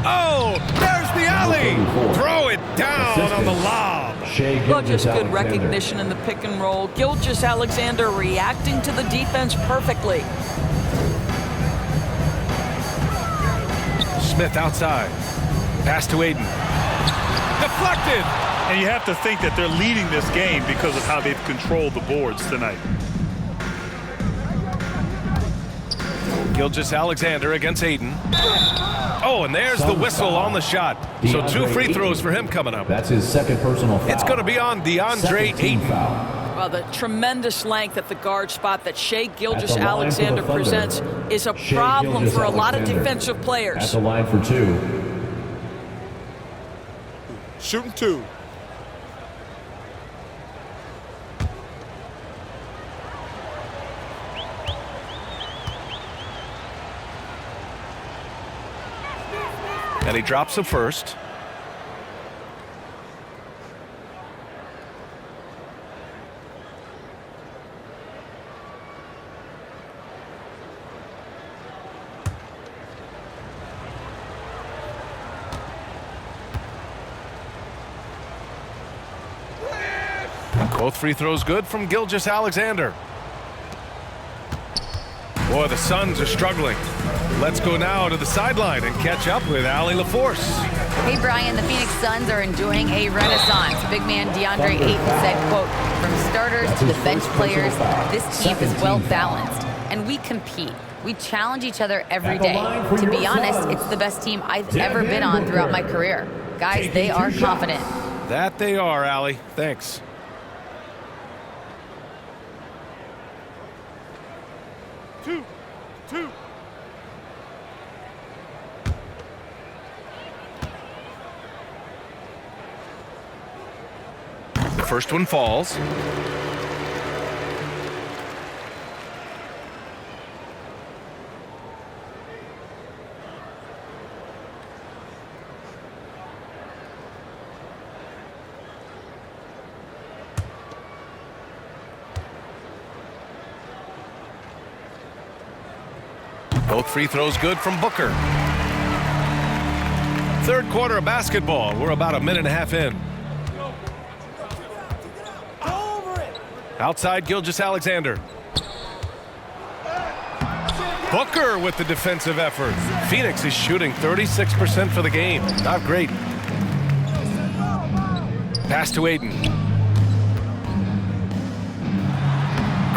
Speaker 4: Oh, there's the alley. Throw it down on the lob.
Speaker 7: Well, just good recognition in the pick and roll. Gilgeous-Alexander reacting to the defense perfectly.
Speaker 4: Smith outside. Pass to Ayton. Deflected. deflected.
Speaker 5: And you have to think that they're leading this game because of how they've controlled the boards tonight.
Speaker 4: Gilgeous-Alexander against Aiden. Oh, and there's the whistle on the shot. So 2 free throws for him coming up.
Speaker 8: That's his second personal foul.
Speaker 4: It's going to be on DeAndre Aiden.
Speaker 7: Well, the tremendous length at the guard spot that Shai Gilgeous-Alexander presents is a problem for a lot of defensive
Speaker 8: At
Speaker 7: players.
Speaker 8: the line for 2.
Speaker 10: Shooting 2.
Speaker 4: And he drops the first. Both free throws good from Gilgeous-Alexander. Boy, the Suns are struggling. Let's go now to the sideline and catch up with Allie LaForce.
Speaker 6: Hey, Brian, the Phoenix Suns are enjoying a renaissance. Big man DeAndre Ayton said, quote, from starters to the bench players, this team is well balanced, and we compete. We challenge each other every day. To be honest, it's the best team I've ever been on throughout my career. Guys, they are confident.
Speaker 4: That they are, Allie. Thanks.
Speaker 10: Two.
Speaker 4: The first one falls. Both free throws good from Booker. Third quarter of basketball. We're about a minute and a half in. Outside Gilgeous-Alexander. Booker with the defensive effort. Phoenix is shooting 36% for the game. Not great. Pass to Aiden.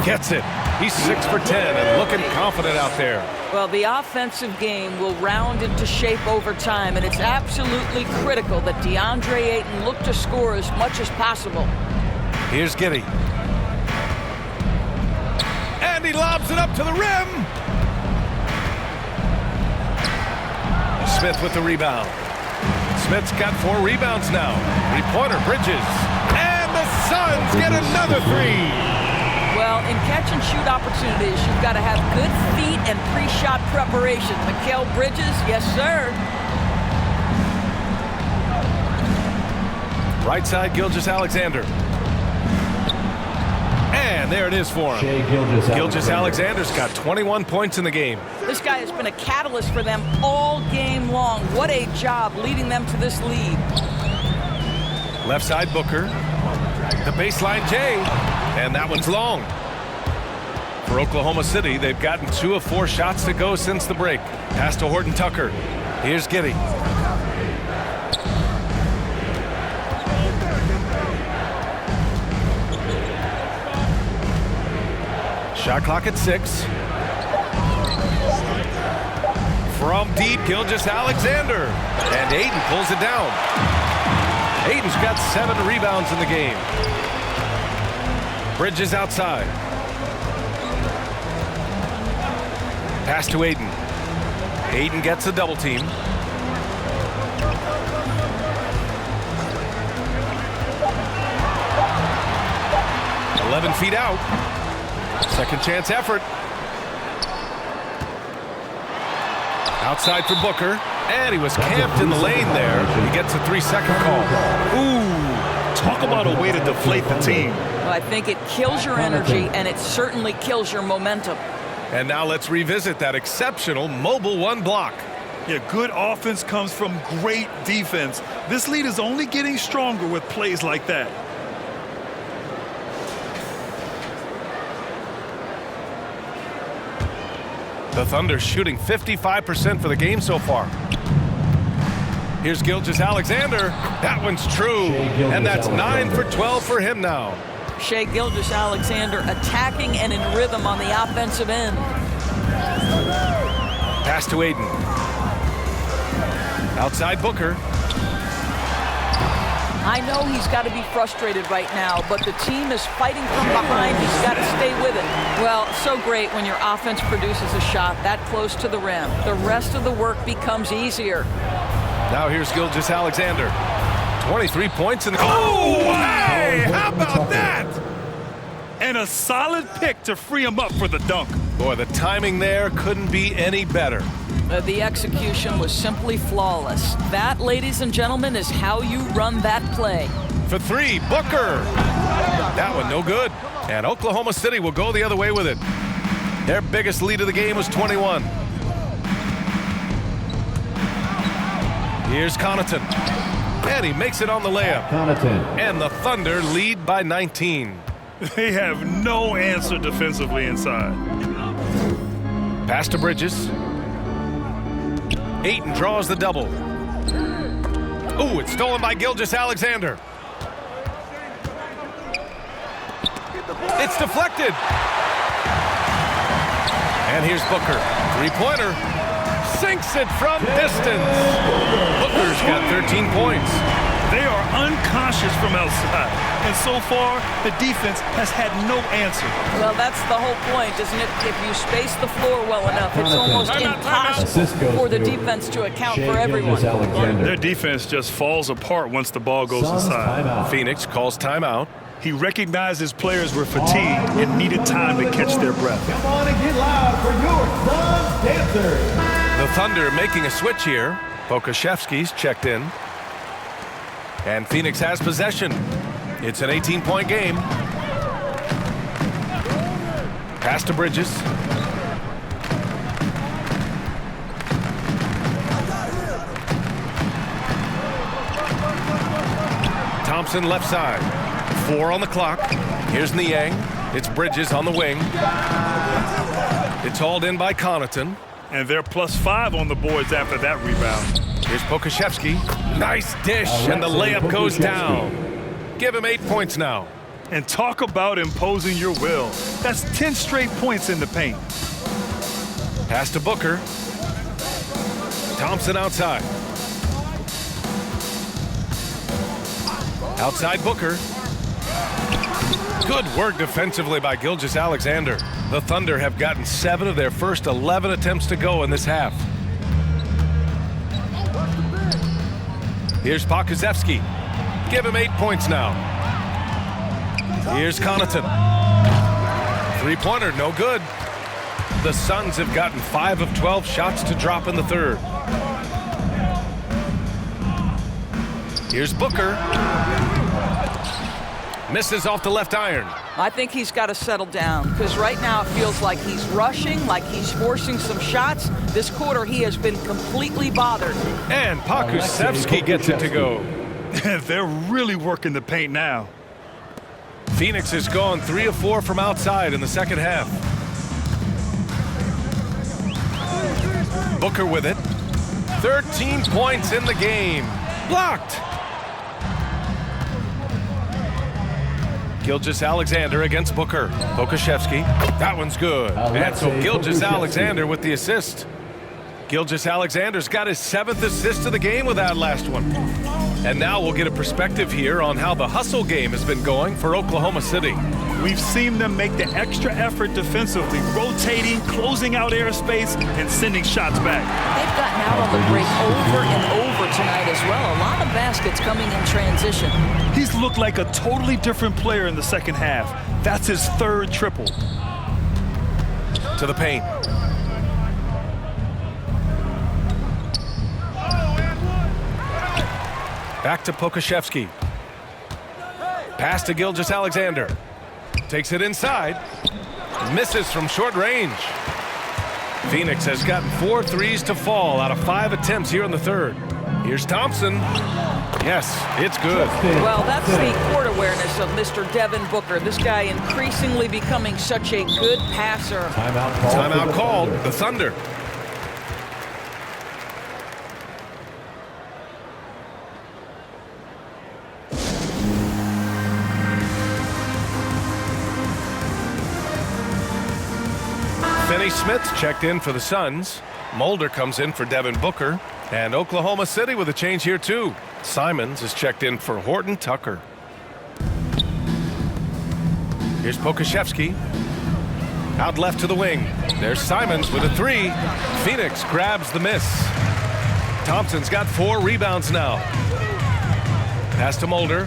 Speaker 4: Gets it. He's 6 for 10 and looking confident out there.
Speaker 7: Well, the offensive game will round into shape over time, and it's absolutely critical that DeAndre Ayton look to score as much as possible.
Speaker 4: Here's Giddey. And he lobs it up to the rim. Smith with the rebound. Smith's got 4 rebounds now. 3-pointer, Bridges. And the Suns get another 3.
Speaker 7: Well, in catch-and-shoot opportunities, you've got to have good feet and pre-shot preparation. Mikal Bridges, yes, sir.
Speaker 4: Right side, Gilgeous-Alexander. And there it is for him. Gilgeous-Alexander's got 21 points in the game.
Speaker 7: This guy has been a catalyst for them all game long. What a job leading them to this lead.
Speaker 4: Left side, Booker. The baseline, Jay. And that one's long. For Oklahoma City, they've gotten 2 of 4 shots to go since the break. Pass to Horton Tucker. Here's Giddey. Shot clock at 6. From deep, Gilgeous-Alexander. And Aiden pulls it down. Aiden's got 7 rebounds in the game. Bridges outside. Pass to Aiden. Aiden gets a double team. "11 feet out. Second chance effort. Outside for Booker. And he was camped in the lane there. He gets a 3-second call.
Speaker 5: Ooh, talk about a way to deflate the team.
Speaker 7: Well, I think it kills your energy, and it certainly kills your momentum.
Speaker 4: And now let's revisit that exceptional mobile 1 block.
Speaker 5: Yeah, good offense comes from great defense. This lead is only getting stronger with plays like that.
Speaker 4: The Thunder shooting 55% for the game so far. Here's Gilgeous-Alexander. That one's true. And that's 9 for 12 for him now.
Speaker 7: Shai Gilgeous-Alexander attacking and in rhythm on the offensive end.
Speaker 4: Pass to Aiden. Outside Booker.
Speaker 7: I know he's got to be frustrated right now, but the team is fighting from behind. He's got to stay with it. Well, so great when your offense produces a shot that close to the rim. The rest of the work becomes easier.
Speaker 4: Now here's Gilgeous-Alexander. 23 points in the... Oh, hey! How about that?
Speaker 5: And a solid pick to free him up for the dunk.
Speaker 4: Boy, the timing there couldn't be any better.
Speaker 7: The execution was simply flawless. That, ladies and gentlemen, is how you run that play.
Speaker 4: For three, Booker. That one no good. And Oklahoma City will go the other way with it. Their biggest lead of the game was 21. Here's Connaughton. And he makes it on the layup.
Speaker 8: Connaughton.
Speaker 4: And the Thunder lead by 19.
Speaker 5: They have no answer defensively inside.
Speaker 4: Pass to Bridges. Ayton draws the double. Ooh, it's stolen by Gilgeous-Alexander. It's deflected. And here's Booker. Three-pointer. Sinks it from distance. Booker's got 13 points.
Speaker 5: They are unconscious from outside. And so far, the defense has had no answer.
Speaker 7: Well, that's the whole point, isn't it? If you space the floor well enough, it's almost impossible for the defense to account for everyone.
Speaker 5: Their defense just falls apart once the ball goes inside.
Speaker 4: Phoenix calls timeout.
Speaker 5: He recognized his players were fatigued and needed time to catch their breath.
Speaker 8: Come on and get loud for your Suns dancers.
Speaker 4: The Thunder making a switch here. Pokusevski's checked in. And Phoenix has possession. It's an 18-point game. Pass to Bridges. Thompson left side. 4 on the clock. Here's Niang. It's Bridges on the wing. It's hauled in by Connaughton.
Speaker 5: And they're +5 on the boards after that rebound.
Speaker 4: Here's Pokusevski. Nice dish, and the layup goes down. Give him 8 points now.
Speaker 5: And talk about imposing your will. That's 10 straight points in the paint.
Speaker 4: Pass to Booker. Thompson outside. Outside Booker. Good work defensively by Gilgeous-Alexander. The Thunder have gotten 7 of their first 11 attempts to go in this half. Here's Pokusevski. Give him 8 points now. Here's Connaughton. Three-pointer, no good. The Suns have gotten 5 of 12 shots to drop in the third. Here's Booker. Misses off the left iron.
Speaker 7: I think he's got to settle down because right now it feels like he's rushing, like he's forcing some shots. This quarter he has been completely bothered.
Speaker 4: And Pokusevski gets it to go.
Speaker 5: They're really working the paint now.
Speaker 4: Phoenix has gone 3 of 4 from outside in the second half. Booker with it. 13 points in the game. Blocked. Gilgeous-Alexander against Booker. Pokusevski. That one's good. And so Gilgeous-Alexander with the assist. Gilgeous-Alexander's got his 7th assist of the game with that last one. And now we'll get a perspective here on how the hustle game has been going for Oklahoma City.
Speaker 5: We've seen them make the extra effort defensively, rotating, closing out airspace, and sending shots back.
Speaker 7: They've gotten out on the break over and over tonight as well. A lot of baskets coming in transition.
Speaker 5: He's looked like a totally different player in the second half. That's his 3rd triple.
Speaker 4: To the paint. Back to Pokusevski. Pass to Gilgeous-Alexander. Takes it inside. Misses from short range. Phoenix has gotten 4 threes to fall out of 5 attempts here in the third. Here's Thompson. Yes, it's good.
Speaker 7: Well, that's the court awareness of Mr. Devin Booker. This guy increasingly becoming such a good passer.
Speaker 4: Timeout called. The Thunder. Finney Smith's checked in for the Suns. Mulder comes in for Devin Booker. And Oklahoma City with a change here too. Simons is checked in for Horton Tucker. Here's Pokashevsky. Out left to the wing. There's Simons with a three. Phoenix grabs the miss. Thompson's got 4 rebounds now. Pass to Mulder.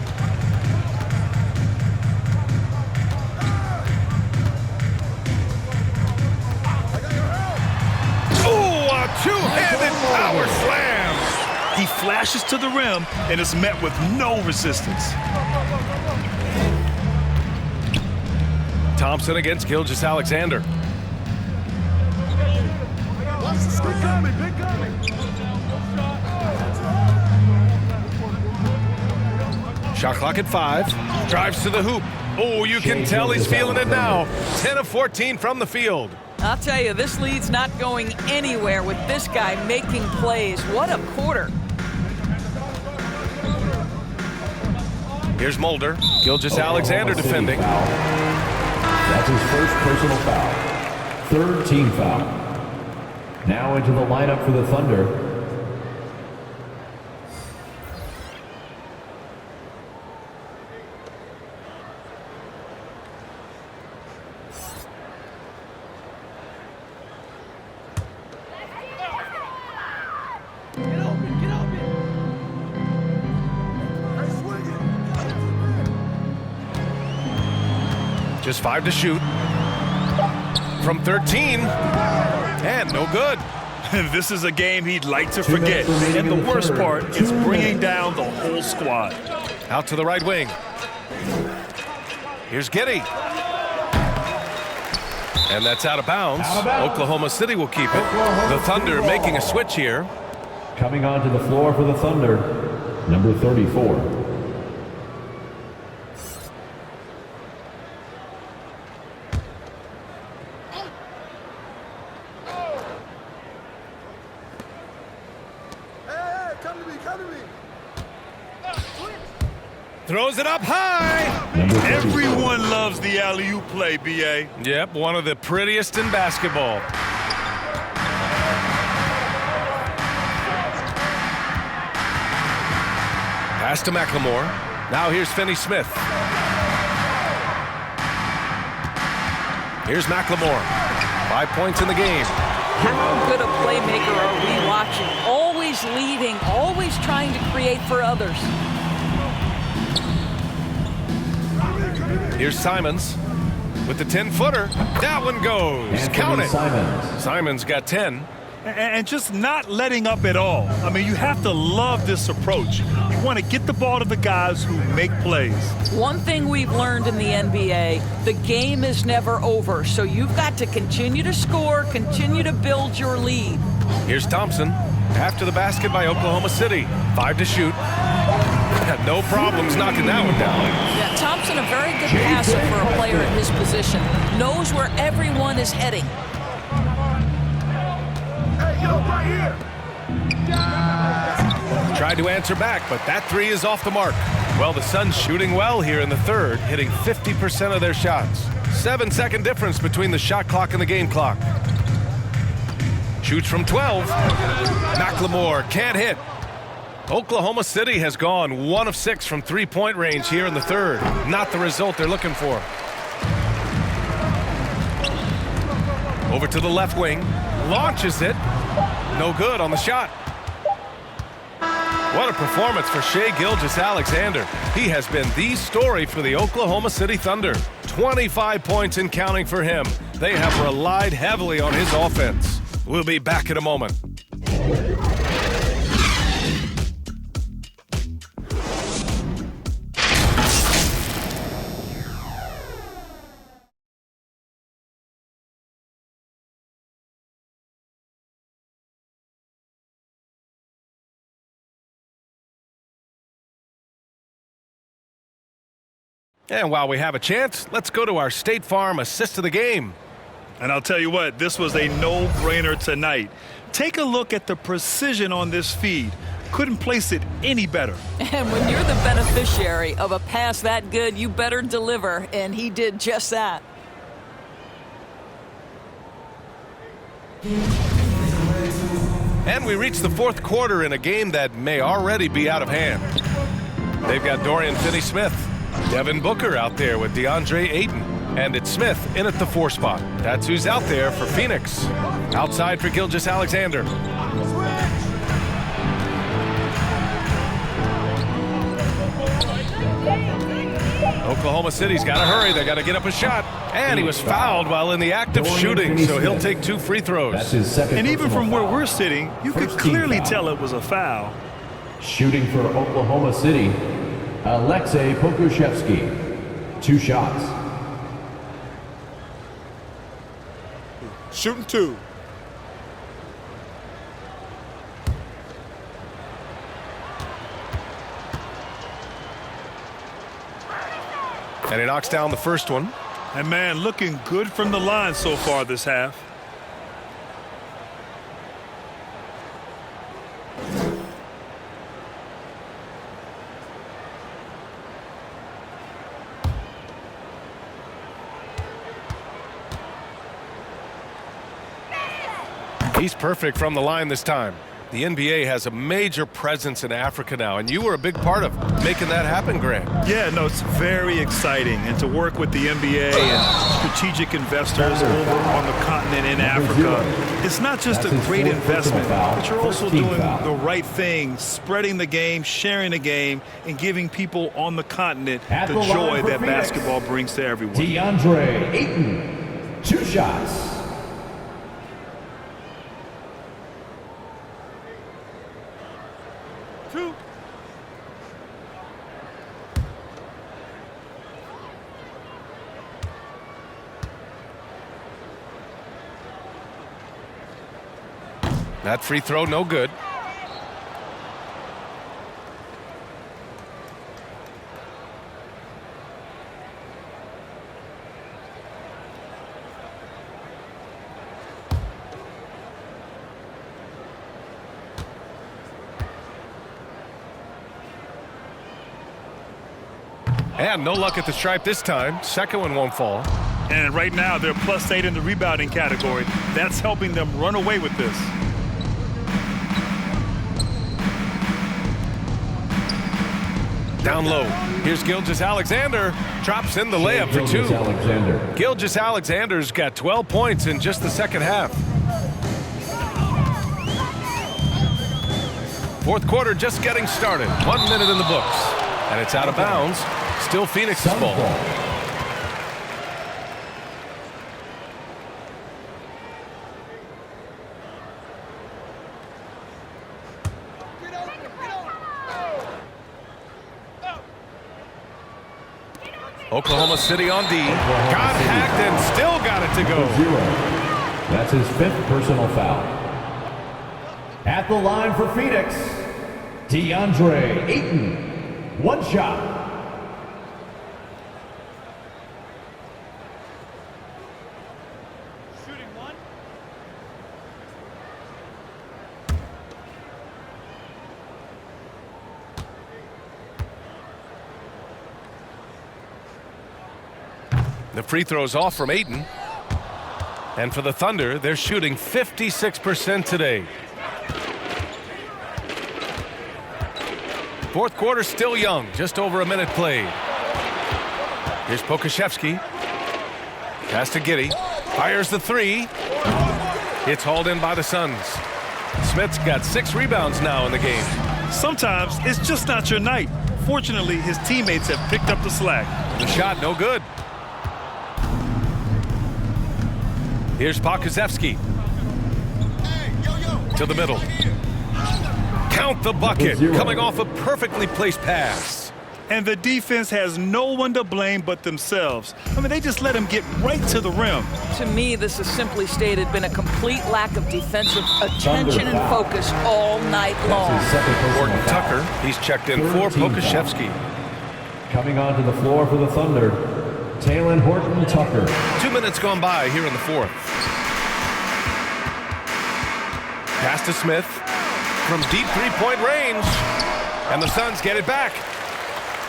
Speaker 4: Oh, a two-handed power slam.
Speaker 5: He flashes to the rim and is met with no resistance.
Speaker 4: Thompson against Gilgeous-Alexander. Shot clock at 5. Drives to the hoop. Oh, you can tell he's feeling it now. 10 of 14 from the field.
Speaker 7: I'll tell you, this lead's not going anywhere with this guy making plays. What a quarter.
Speaker 4: Here's Mulder. Gilgeous-Alexander defending.
Speaker 8: That's his first personal foul. 3rd team foul. Now into the lineup for the Thunder.
Speaker 4: Just 5 to shoot. From 13. And no good.
Speaker 5: This is a game he'd like to forget. And the worst part is bringing down the whole squad.
Speaker 4: Out to the right wing. Here's Giddey. And that's out of bounds. Oklahoma City will keep it. The Thunder making a switch here.
Speaker 8: Coming onto the floor for the Thunder, number 34.
Speaker 4: Throws it up high.
Speaker 5: Everyone loves the alley-oop play, B.A.
Speaker 4: Yep, one of the prettiest in basketball. Pass to McLemore. Now here's Finney Smith. Here's McLemore. 5 points in the game.
Speaker 7: How good a playmaker are we watching? Always leading, always trying to create for others.
Speaker 4: Here's Simons with the 10-footer. That one goes.
Speaker 8: Anthony
Speaker 4: Count it.
Speaker 8: Simons.
Speaker 4: Simons got 10.
Speaker 5: And just not letting up at all. I mean, you have to love this approach. You want to get the ball to the guys who make plays.
Speaker 7: One thing we've learned in the NBA, the game is never over. So you've got to continue to score, continue to build your lead.
Speaker 4: Here's Thompson. After the basket by Oklahoma City. 5 to shoot. Had no problems knocking that one down.
Speaker 7: Yeah, Thompson, a very good passer for a player in his position. Knows where everyone is heading.
Speaker 4: Tried to answer back, but that three is off the mark. Well, the Suns shooting well here in the third, hitting 50% of their shots. 7-second difference between the shot clock and the game clock. Shoots from 12. McLemore can't hit. Oklahoma City has gone 1 of 6 from three-point range here in the third. Not the result they're looking for. Over to the left wing. Launches it. No good on the shot. What a performance for Shai Gilgeous-Alexander. He has been the story for the Oklahoma City Thunder. 25 points and counting for him. They have relied heavily on his offense. We'll be back in a moment. And while we have a chance, let's go to our State Farm assist of the game.
Speaker 5: And I'll tell you what, this was a no-brainer tonight. Take a look at the precision on this feed. Couldn't place it any better.
Speaker 7: And when you're the beneficiary of a pass that good, you better deliver, and he did just that.
Speaker 4: And we reach the fourth quarter in a game that may already be out of hand. They've got Dorian Finney-Smith, Devin Booker out there with DeAndre Ayton, and it's Smith in at the 4 spot. That's who's out there for Phoenix. Outside for Gilgeous-Alexander. Oklahoma City's got to hurry. They got to get up a shot. And he was fouled while in the act of shooting, so he'll take 2 free throws.
Speaker 5: And even from where we're sitting, you could clearly tell it was a foul.
Speaker 8: Shooting for Oklahoma City, Alexei Pokushevsky. 2 shots.
Speaker 10: Shooting 2.
Speaker 4: And he knocks down the first one.
Speaker 5: And man, looking good from the line so far this half.
Speaker 4: He's perfect from the line this time. The NBA has a major presence in Africa now, and you were a big part of making that happen, Grant.
Speaker 5: Yeah, no, it's very exciting. And to work with the NBA and strategic investors over on the continent in Africa, it's not just a great investment, but you're also doing the right thing, spreading the game, sharing the game, and giving people on the continent the joy that basketball brings to everyone.
Speaker 8: DeAndre Ayton, 2 shots.
Speaker 4: That free throw, no good. And no luck at the stripe this time. Second one won't fall.
Speaker 5: And right now, they're +8 in the rebounding category. That's helping them run away with this.
Speaker 4: Down low. Here's Gilgeous-Alexander. Drops in the layup for 2. Gilgeous-Alexander's got 12 points in just the second half. Fourth quarter just getting started. 1 minute in the books. And it's out of bounds. Still Phoenix's ball. Oklahoma City on D. Got hacked and still got it to go.
Speaker 8: That's his 5th personal foul. At the line for Phoenix, DeAndre Ayton. 1 shot.
Speaker 4: The free throw's off from Ayton. And for the Thunder, they're shooting 56% today. Fourth quarter still young, just over a minute played. Here's Pokushevsky. Pass to Giddey. Fires the 3. It's hauled in by the Suns. Smith's got 6 rebounds now in the game.
Speaker 5: Sometimes it's just not your night. Fortunately, his teammates have picked up the slack.
Speaker 4: The shot, no good. Here's Pokuševski. To the middle. Count the bucket. Coming off a perfectly placed pass.
Speaker 5: And the defense has no one to blame but themselves. I mean, they just let him get right to the rim.
Speaker 7: To me, this has simply stated been a complete lack of defensive attention and focus all night long.
Speaker 4: Gordon Tucker, he's checked in for Pokuševski.
Speaker 8: Coming onto the floor for the Thunder, Talen Horton-Tucker.
Speaker 4: 2 minutes gone by here in the fourth. Pass to Smith from deep three-point range. And the Suns get it back.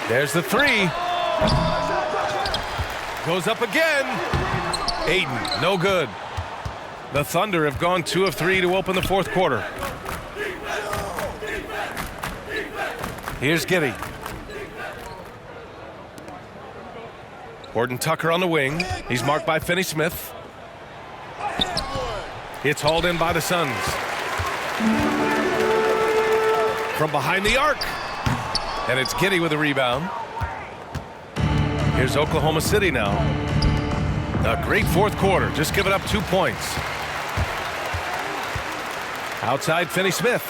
Speaker 4: There's the 3. Goes up again. Ayton, no good. The Thunder have gone 2 of 3 to open the fourth quarter. Here's Giddey. Horton Tucker on the wing. He's marked by Finney Smith. It's hauled in by the Suns. From behind the arc. And it's Giddey with a rebound. Here's Oklahoma City now. A great fourth quarter, just giving up 2 points. Outside Finney Smith.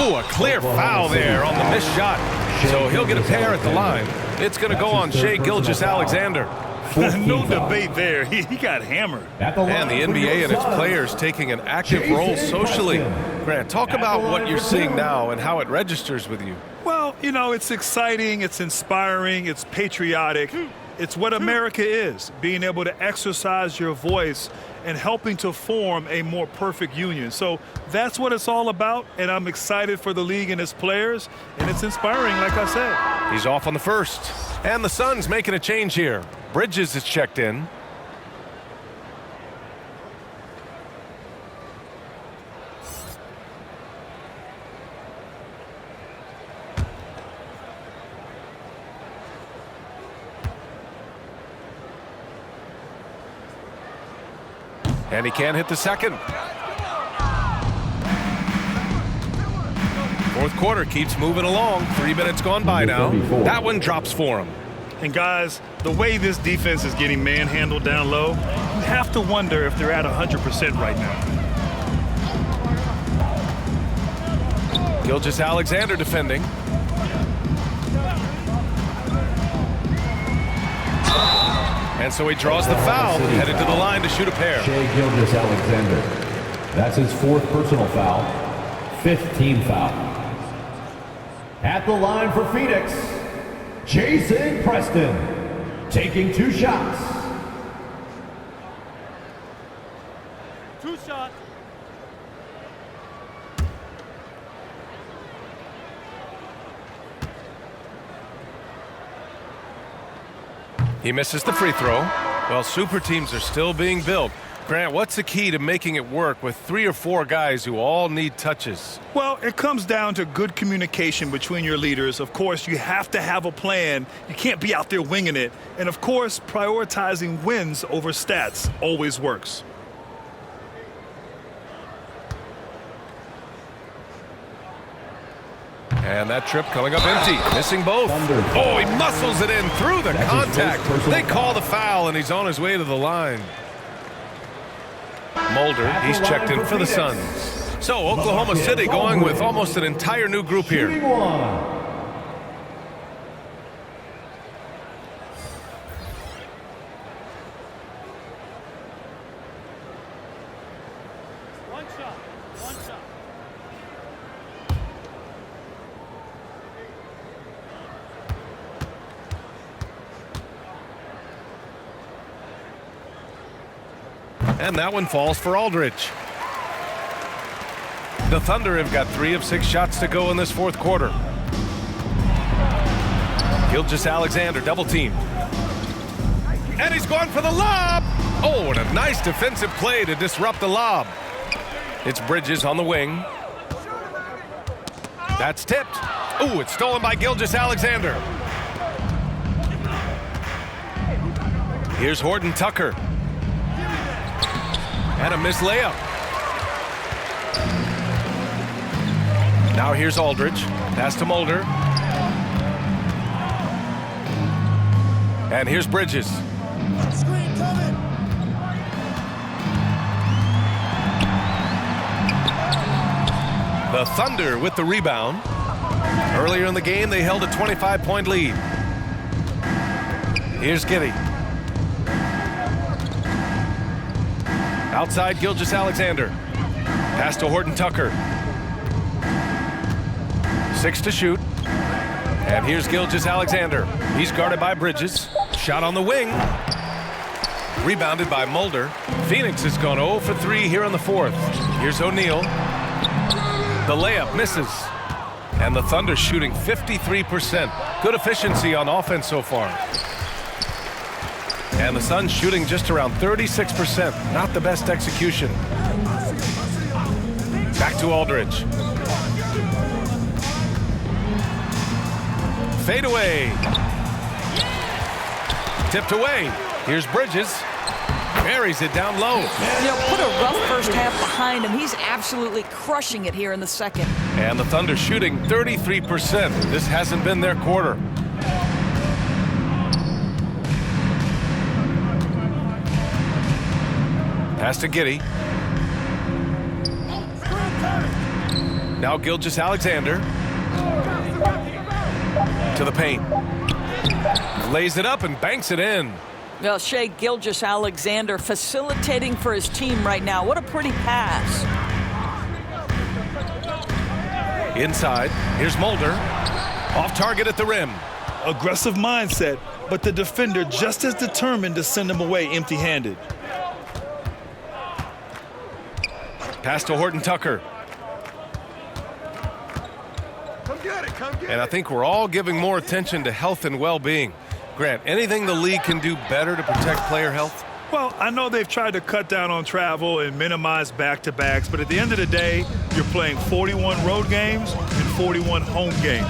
Speaker 4: Oh, a clear foul there on the missed shot. So he'll get a pair at the line. It's going to go on Shai Gilgeous-Alexander.
Speaker 5: No debate there. He got hammered.
Speaker 4: And the NBA and its players taking an active role socially. Grant, talk about what you're seeing now and how it registers with you.
Speaker 5: Well, you know, it's exciting, it's inspiring, it's patriotic. It's what America is, being able to exercise your voice and helping to form a more perfect union. So that's what it's all about, and I'm excited for the league and its players, and it's inspiring, like I said.
Speaker 4: He's off on the first, and the Suns making a change here. Bridges is checked in. And he can't hit the second. Fourth quarter keeps moving along. 3 minutes gone by now. That one drops for him.
Speaker 5: And guys, the way this defense is getting manhandled down low, you have to wonder if they're at 100% right now.
Speaker 4: Gilgeous-Alexander defending. And so he draws the foul, headed to the line to shoot a pair.
Speaker 8: Shai Gilgeous-Alexander. That's his 4th personal foul, 5th team foul. At the line for Phoenix, Jason Preston, taking 2 shots.
Speaker 14: 2 shots.
Speaker 4: He misses the free throw. Well, super teams are still being built. Grant, what's the key to making it work with 3 or 4 guys who all need touches?
Speaker 5: Well, it comes down to good communication between your leaders. Of course, you have to have a plan. You can't be out there winging it. And of course, prioritizing wins over stats always works.
Speaker 4: And that trip coming up empty, missing both. Oh, he muscles it in through the contact. They call the foul, and he's on his way to the line. Mulder, he's checked in for the Suns. So Oklahoma City going with almost an entire new group here.
Speaker 14: One shot.
Speaker 4: And that one falls for Aldridge. The Thunder have got 3 of 6 shots to go in this fourth quarter. Gilgeous-Alexander double teamed. And he's gone for the lob. Oh, and a nice defensive play to disrupt the lob. It's Bridges on the wing. That's tipped. Oh, it's stolen by Gilgeous-Alexander. Here's Horton Tucker. And a missed layup. Now here's Aldridge. Pass to Mulder. And here's Bridges.
Speaker 14: Screen coming.
Speaker 4: The Thunder with the rebound. Earlier in the game, they held a 25-point lead. Here's Giddey. Outside Gilgeous-Alexander. Pass to Horton Tucker. 6 to shoot. And here's Gilgeous-Alexander. He's guarded by Bridges. Shot on the wing. Rebounded by Mulder. Phoenix has gone 0 for 3 here in the fourth. Here's O'Neal. The layup misses. And the Thunder shooting 53%. Good efficiency on offense so far. And the Suns shooting just around 36%. Not the best execution. Back to Aldridge. Fade away. Tipped away. Here's Bridges. Buries it down low.
Speaker 7: Put a rough first half behind him. He's absolutely crushing it here in the second.
Speaker 4: And the Thunder shooting 33%. This hasn't been their quarter. Pass to Giddey. Now Gilgeous-Alexander. To the paint. Lays it up and banks it in.
Speaker 7: Well, Shai Gilgeous-Alexander facilitating for his team right now. What a pretty pass.
Speaker 4: Inside, here's Mulder. Off target at the rim.
Speaker 5: Aggressive mindset, but the defender just as determined to send him away empty-handed.
Speaker 4: Pass to Horton Tucker.
Speaker 14: Come get it, come get it.
Speaker 4: And I think we're all giving more attention to health and well-being. Grant, anything the league can do better to protect player health?
Speaker 5: Well, I know they've tried to cut down on travel and minimize back-to-backs, but at the end of the day, you're playing 41 road games and 41 home games.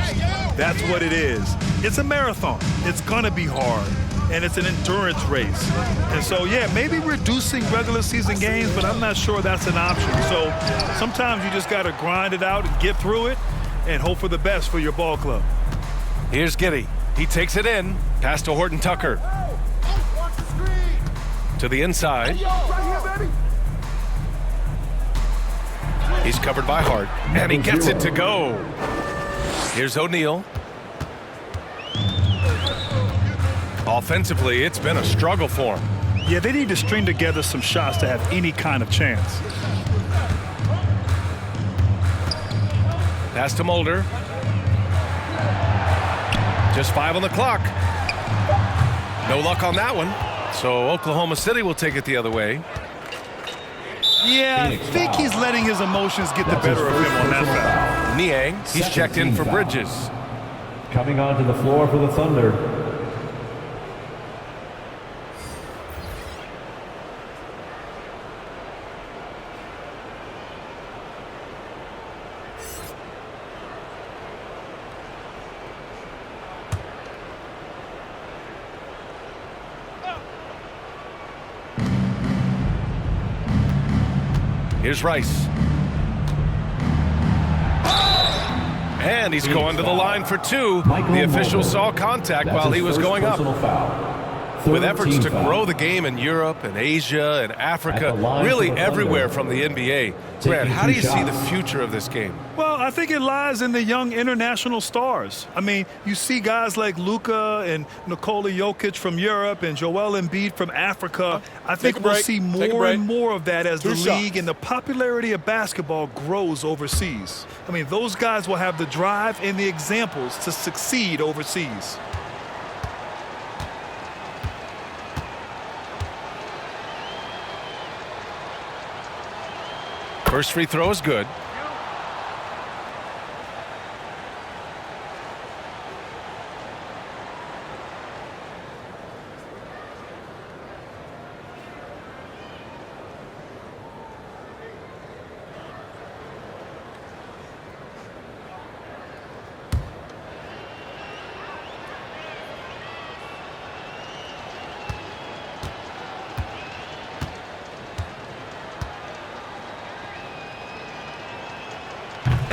Speaker 5: That's what it is. It's a marathon. It's going to be hard, and it's an endurance race. And so, yeah, maybe reducing regular season games, but I'm not sure that's an option. So sometimes you just got to grind it out and get through it and hope for the best for your ball club.
Speaker 4: Here's Giddey. He takes it in. Pass to Horton Tucker. To the inside. He's covered by Hart. And he gets it to go. Here's O'Neal. Offensively, it's been a struggle for him.
Speaker 5: Yeah, they need to string together some shots to have any kind of chance.
Speaker 4: Pass to Mulder. Just 5 on the clock. No luck on that one. So Oklahoma City will take it the other way.
Speaker 5: Yeah, I think he's letting his emotions get the better of him on that foul.
Speaker 4: Niang, he's checked in for Bridges.
Speaker 8: Coming onto the floor for the Thunder.
Speaker 4: Here's Rice. And he's going to the line for 2. The official saw contact while he was going up. With efforts to grow the game in Europe and Asia and Africa, really everywhere from the NBA. Brad, how do you see the future of this game?
Speaker 5: Well, I think it lies in the young international stars. I mean, you see guys like Luka and Nikola Jokic from Europe and Joel Embiid from Africa. I think we'll see more and more of that as the league and the popularity of basketball grows overseas. I mean, those guys will have the drive and the examples to succeed overseas.
Speaker 4: First free throw is good.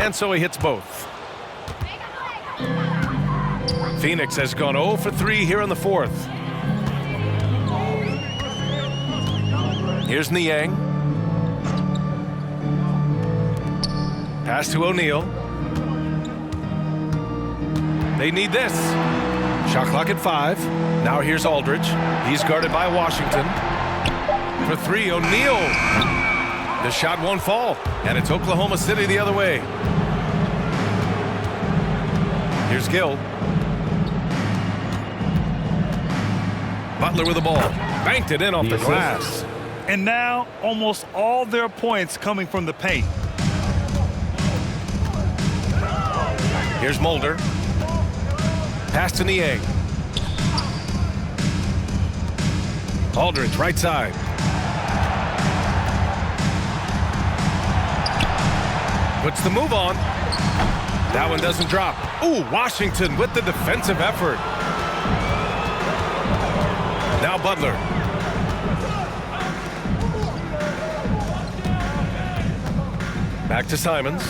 Speaker 4: And so he hits both. Phoenix has gone 0 for 3 here in the 4th. Here's Niang. Pass to O'Neal. They need this. Shot clock at 5. Now here's Aldridge. He's guarded by Washington. For 3, O'Neal. The shot won't fall, and it's Oklahoma City the other way. Here's Gill. Butler with the ball. Banked it in off the glass.
Speaker 5: And now almost all their points coming from the paint.
Speaker 4: Here's Mulder. Pass to Niang. Aldridge, right side. Puts the move on. That one doesn't drop. Ooh, Washington with the defensive effort. Now Butler. Back to Simons.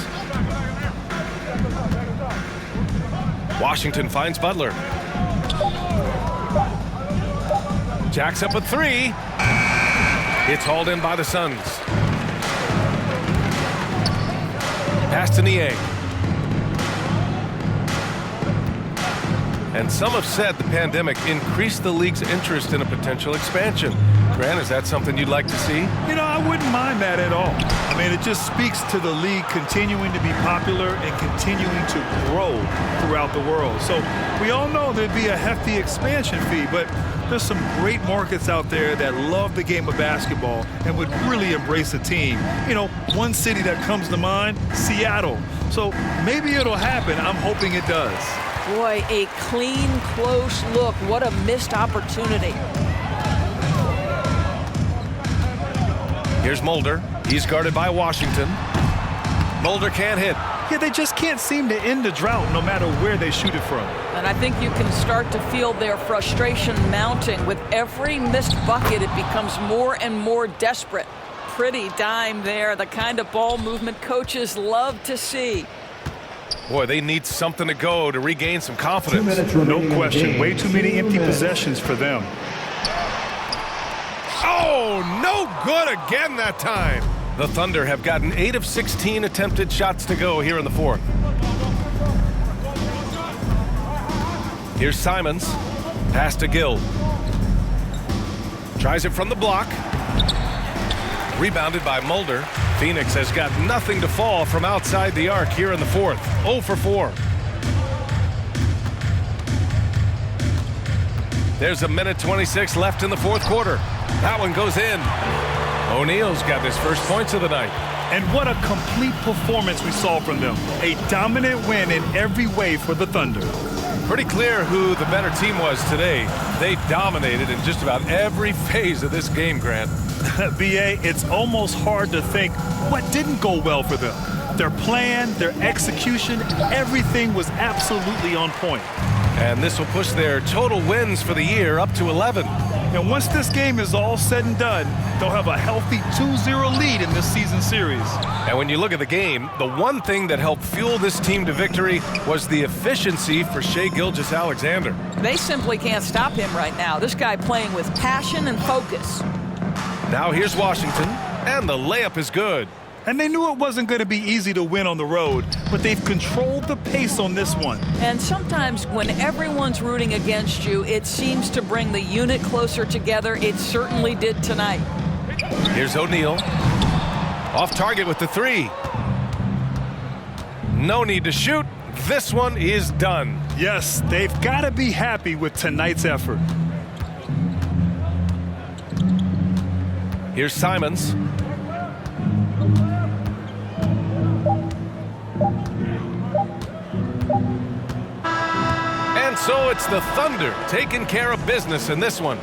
Speaker 4: Washington finds Butler. Jacks up a three. It's hauled in by the Suns. Pass to Niang. And some have said the pandemic increased the league's interest in a potential expansion. Grant, is that something you'd like to see?
Speaker 5: You know, I wouldn't mind that at all. I mean, it just speaks to the league continuing to be popular and continuing to grow throughout the world. So we all know there'd be a hefty expansion fee, but there's some great markets out there that love the game of basketball and would really embrace the team. You know, one city that comes to mind, Seattle. So maybe it'll happen. I'm hoping it does.
Speaker 7: Boy, a clean, close look. What a missed opportunity.
Speaker 4: Here's Mulder. He's guarded by Washington. Mulder can't hit.
Speaker 5: Yeah, they just can't seem to end the drought no matter where they shoot it from.
Speaker 7: And I think you can start to feel their frustration mounting. With every missed bucket, it becomes more and more desperate. Pretty dime there, the kind of ball movement coaches love to see.
Speaker 4: Boy, they need something to go to regain some confidence.
Speaker 5: No question. Way too many empty possessions for them.
Speaker 4: Oh, no good again that time. The Thunder have gotten 8 of 16 attempted shots to go here in the fourth. Here's Simons. Pass to Gill. Tries it from the block. Rebounded by Mulder. Phoenix has got nothing to fall from outside the arc here in the fourth. 0 for 4. There's a minute 26 left in the fourth quarter. That one goes in. O'Neal's got his first points of the night.
Speaker 5: And what a complete performance we saw from them. A dominant win in every way for the Thunder.
Speaker 4: Pretty clear who the better team was today. They dominated in just about every phase of this game, Grant.
Speaker 5: B.A., it's almost hard to think what didn't go well for them. Their plan, their execution, everything was absolutely on point.
Speaker 4: And this will push their total wins for the year up to 11.
Speaker 5: And once this game is all said and done, they'll have a healthy 2-0 lead in this season series.
Speaker 4: And when you look at the game, the one thing that helped fuel this team to victory was the efficiency for Shai Gilgeous-Alexander.
Speaker 7: They simply can't stop him right now. This guy playing with passion and focus.
Speaker 4: Now here's Washington, and the layup is good.
Speaker 5: And they knew it wasn't going to be easy to win on the road, but they've controlled the pace on this one.
Speaker 7: And sometimes when everyone's rooting against you, it seems to bring the unit closer together. It certainly did tonight.
Speaker 4: Here's O'Neal. Off target with the three. No need to shoot. This one is done.
Speaker 5: Yes, they've got to be happy with tonight's effort.
Speaker 4: Here's Simons. And so it's the Thunder taking care of business in this one.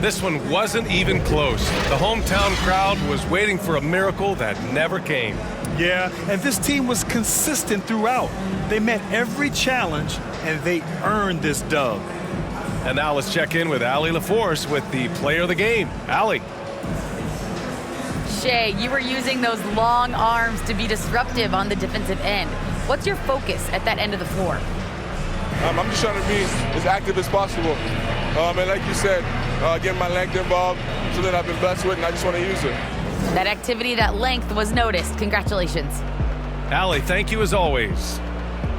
Speaker 4: This one wasn't even close. The hometown crowd was waiting for a miracle that never came.
Speaker 5: Yeah, and this team was consistent throughout. They met every challenge, and they earned this dub.
Speaker 4: And now let's check in with Allie LaForce with the player of the game. Allie.
Speaker 6: Shai, you were using those long arms to be disruptive on the defensive end. What's your focus at that end of the floor?
Speaker 14: I'm just trying to be as active as possible. And like you said, getting my length involved, something I've been blessed with, and I just want to use it.
Speaker 6: That activity, that length was noticed. Congratulations.
Speaker 4: Allie, thank you as always.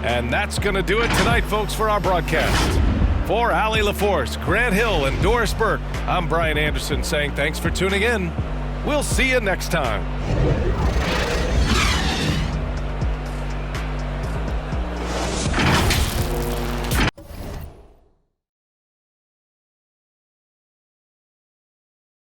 Speaker 4: And that's going to do it tonight, folks, for our broadcast. For Allie LaForce, Grant Hill, and Doris Burke, I'm Brian Anderson saying thanks for tuning in. We'll see you next time.